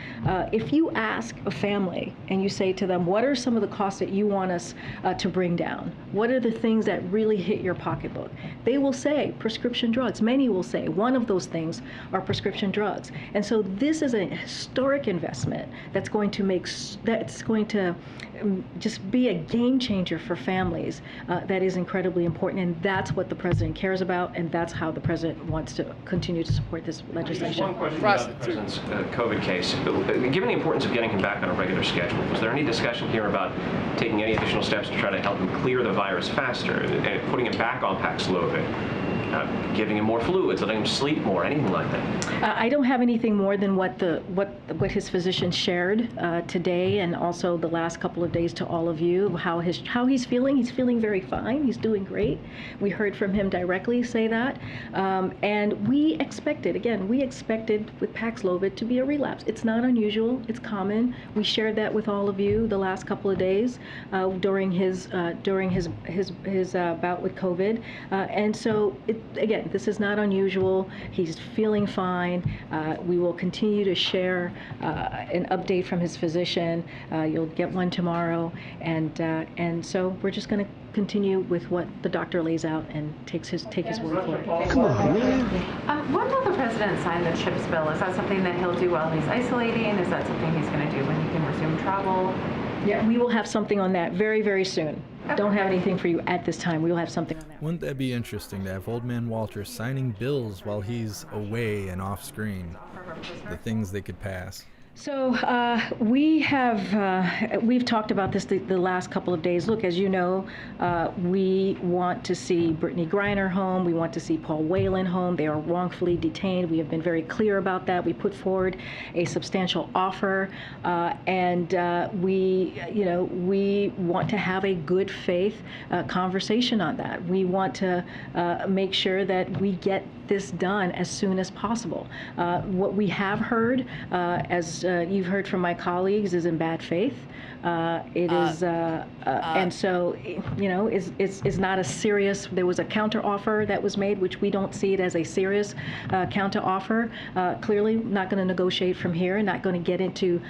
Speaker 5: if you ask a family and you say to them, what are some of the costs that you want us to bring down? What are the things that really hit your pocketbook? They will say prescription drugs. Many will say one of those things are prescription drugs. And so this is a historic investment that's going to just be a game changer for families. That is incredibly important, and that's what the president cares about, and that's how the president wants to continue to support this legislation.
Speaker 20: One question about the president's COVID case. Given the importance of getting him back on a regular schedule, was there any discussion here about taking any additional steps to try to help him clear the virus faster, and putting him back on Paxlovid, giving him more fluids, letting him sleep more, anything like that?
Speaker 5: I don't have anything more than what his physician shared today, and also the last couple of days to all of you, how he's feeling. He's feeling very fine. He's doing great. We heard from him directly say that, and we expected with Paxlovid to be a relapse. It's not unusual. It's common. We shared that with all of you the last couple of days during his bout with COVID, and so. Again, this is not unusual. He's feeling fine. We will continue to share an update from his physician. You'll get one tomorrow, and so we're just going to continue with what the doctor lays out and take his word for it.
Speaker 8: Come on, when will the president sign the CHIPS bill? Is that something that he'll do while he's isolating? Is that something he's going to do when he can resume travel?
Speaker 5: Yeah, we will have something on that very, very soon. Don't have anything for you at this time. We will have something on that.
Speaker 4: Wouldn't that be interesting to have Old Man Walter signing bills while he's away and off screen? The things they could pass.
Speaker 5: So we've talked about this the last couple of days. Look, as you know, we want to see Brittany Griner home. We want to see Paul Whelan home. They are wrongfully detained. We have been very clear about that. We put forward a substantial offer, and we want to have a good faith conversation on that. We want to make sure that we get this done as soon as possible. What we have heard, as you've heard from my colleagues, is in bad faith. And so, it's not a serious. There was a counter offer that was made, which we don't see it as a serious counter offer. Clearly, not going to negotiate from here, not going to get into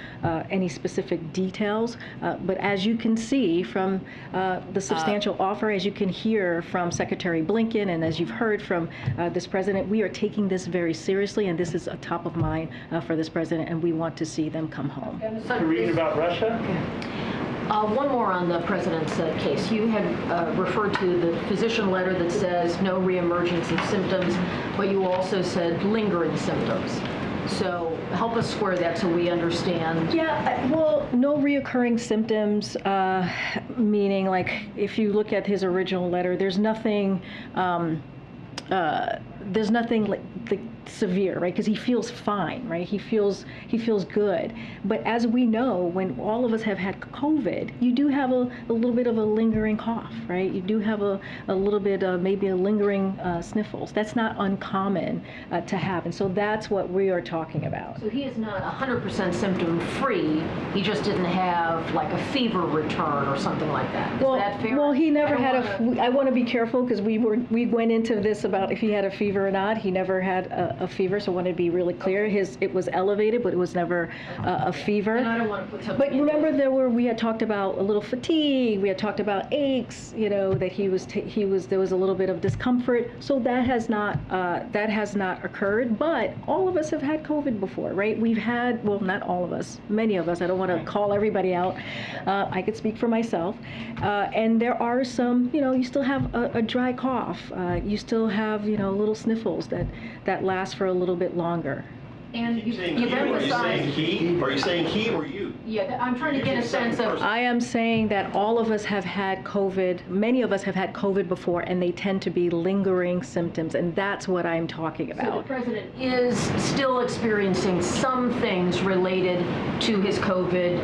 Speaker 5: any specific details. But as you can see from the substantial offer, as you can hear from Secretary Blinken, and as you've heard from this president, we are taking this very seriously, and this is a top of mind for this president, and we want to see them come home.
Speaker 19: Karine, about Russia?
Speaker 12: One more on the president's case. You had referred to the physician letter that says no reemergence of symptoms, but you also said lingering symptoms. So help us square that so we understand.
Speaker 5: Yeah, well, no reoccurring symptoms, meaning like if you look at his original letter, there's nothing like severe, right? Because he feels fine, right? He feels good. But as we know, when all of us have had COVID, you do have a little bit of a lingering cough, right? You do have a little bit of maybe a lingering sniffles. That's not uncommon to have, and so that's what we are talking about.
Speaker 12: So he is not 100% symptom free. He just didn't have like a fever return or something like that. Is that fair?
Speaker 5: Well, he never had I want to be careful because we went into this about if he had a fever or not. He never had a fever, so I want to be really clear. It was elevated, but it was never a fever.
Speaker 12: And I don't want to put something.
Speaker 5: But remember, we had talked about a little fatigue. We had talked about aches. That there was a little bit of discomfort. So that has not occurred. But all of us have had COVID before, right? We've had, well, not all of us, many of us. I don't want to call everybody out. I could speak for myself. And there are some, you still have a dry cough. You still have, little sniffles that last for a little bit longer.
Speaker 12: And you've emphasized.
Speaker 21: Are you saying he or you?
Speaker 12: Yeah, I'm trying to get a sense of.
Speaker 5: I am saying that all of us have had COVID. Many of us have had COVID before, and they tend to be lingering symptoms, and that's what I'm talking about.
Speaker 12: So the president is still experiencing some things related to his COVID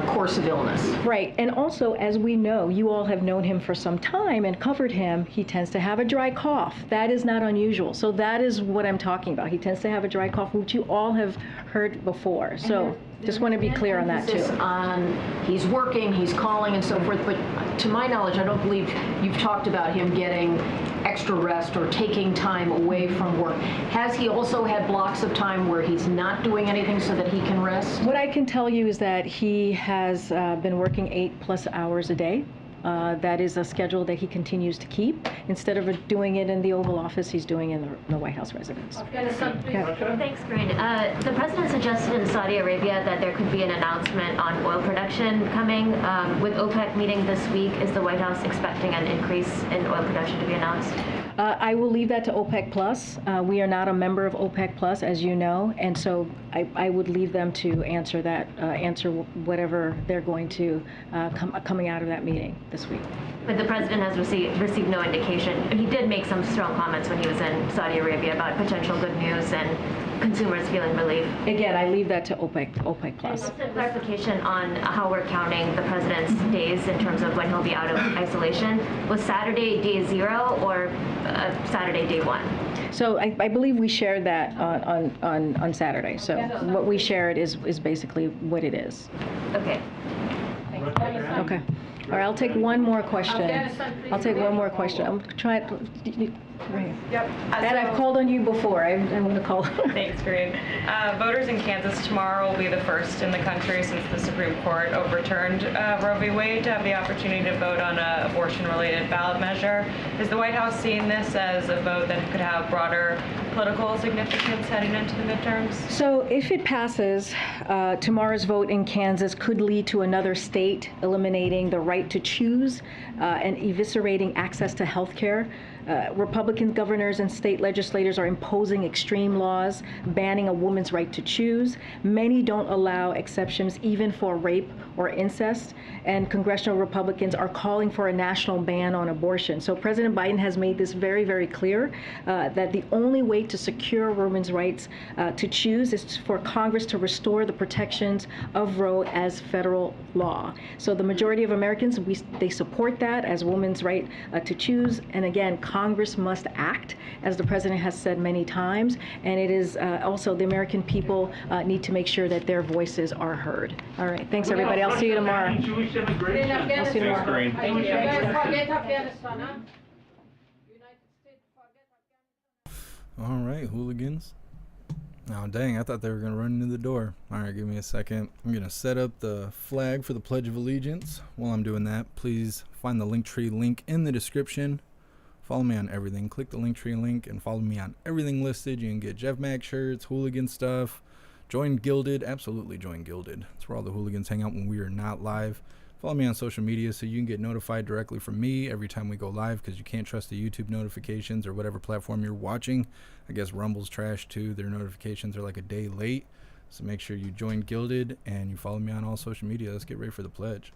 Speaker 12: course of illness.
Speaker 5: Right, and also, as we know, you all have known him for some time and covered him, he tends to have a dry cough. That is not unusual. So that is what I'm talking about. He tends to have a dry cough, which you all have heard before. So just want to be clear on that too.
Speaker 12: He's working, he's calling and so forth, but to my knowledge, I don't believe you've talked about him getting extra rest or taking time away from work. Has he also had blocks of time where he's not doing anything so that he can rest?
Speaker 5: What I can tell you is that he has been working 8+ hours a day. That is a schedule that he continues to keep. Instead of doing it in the Oval Office, he's doing it in the White House residence.
Speaker 22: Thanks, Karine. The president suggested in Saudi Arabia that there could be an announcement on oil production coming. With OPEC meeting this week, is the White House expecting an increase in oil production to be announced?
Speaker 5: I will leave that to OPEC Plus. We are not a member of OPEC Plus, as you know, and so I would leave them to answer that, answer whatever they're going to coming out of that meeting this week.
Speaker 22: But the president has received no indication. He did make some strong comments when he was in Saudi Arabia about potential good news and consumers feeling relief.
Speaker 5: Again, I leave that to OPEC Plus.
Speaker 22: And just a clarification on how we're counting the president's days in terms of when he'll be out of isolation. Was Saturday day 0 or Saturday day 1?
Speaker 5: So I believe we shared that on Saturday. So what we shared is basically what it is.
Speaker 22: Okay.
Speaker 5: Okay. All right, I'll take one more question. I'll take one more question. I'm trying. Right.
Speaker 23: Yep.
Speaker 5: That I've called on you before. I'm going to call.
Speaker 23: Thanks, Karine. Voters in Kansas tomorrow will be the first in the country since the Supreme Court overturned Roe v. Wade to have the opportunity to vote on an abortion-related ballot measure. Is the White House seeing this as a vote that could have broader political significance heading into the midterms?
Speaker 5: So if it passes, tomorrow's vote in Kansas could lead to another state eliminating the right to choose and eviscerating access to health care. Republican governors and state legislators are imposing extreme laws banning a woman's right to choose. Many don't allow exceptions even for rape or incest, and congressional Republicans are calling for a national ban on abortion. So President Biden has made this very, very clear that the only way to secure women's rights to choose is for Congress to restore the protections of Roe as federal law. So the majority of Americans, they support that as women's right to choose. And again, Congress must act, as the president has said many times, and it is also the American people need to make sure that their voices are heard. All right, thanks everybody. I'll see you tomorrow. I'll see you tomorrow.
Speaker 4: All right, hooligans. Oh, dang, I thought they were going to run into the door. All right, give me a second. I'm going to set up the flag for the Pledge of Allegiance. While I'm doing that, please find the Linktree link in the description. Follow me on everything. Click the Linktree link and follow me on everything listed. You can get Jeff Mack shirts, hooligan stuff. Join Gilded. Absolutely join Gilded. It's where all the hooligans hang out when we are not live. Follow me on social media so you can get notified directly from me every time we go live, because you can't trust the YouTube notifications or whatever platform you're watching. I guess Rumble's trash too. Their notifications are like a day late. So make sure you join Gilded and you follow me on all social media. Let's get ready for the pledge.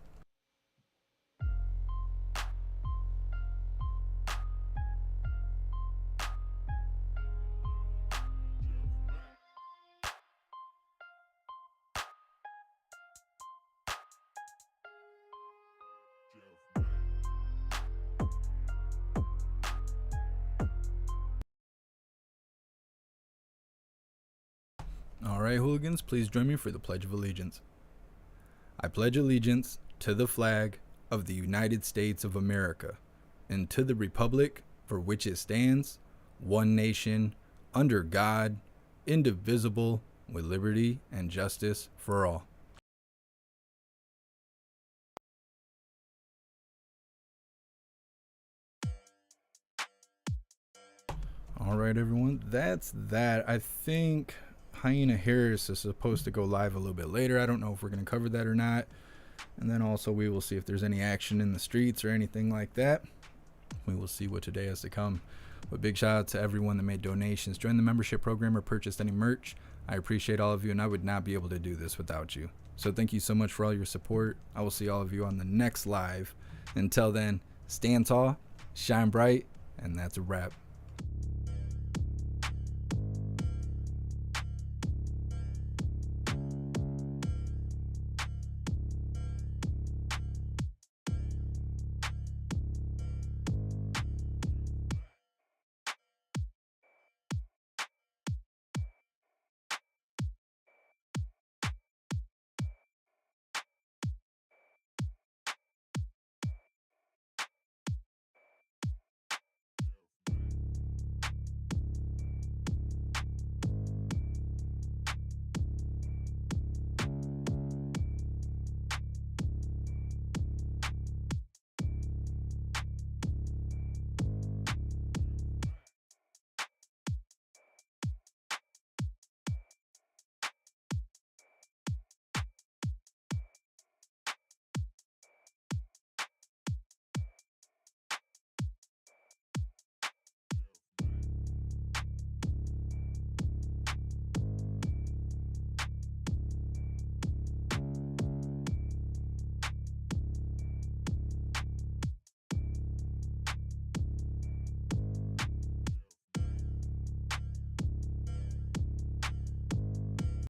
Speaker 4: All right, hooligans, please join me for the Pledge of Allegiance. I pledge allegiance to the flag of the United States of America and to the republic for which it stands, one nation, under God, indivisible, with liberty and justice for all. All right, everyone, that's that. I think Hyena Harris is supposed to go live a little bit later. I don't know if we're going to cover that or not. And then also we will see if there's any action in the streets or anything like that. We will see what today has to come. But big shout out to everyone that made donations, joined the membership program, or purchased any merch. I appreciate all of you, and I would not be able to do this without you. So thank you so much for all your support. I will see all of you on the next live. Until then, stand tall, shine bright, and that's a wrap.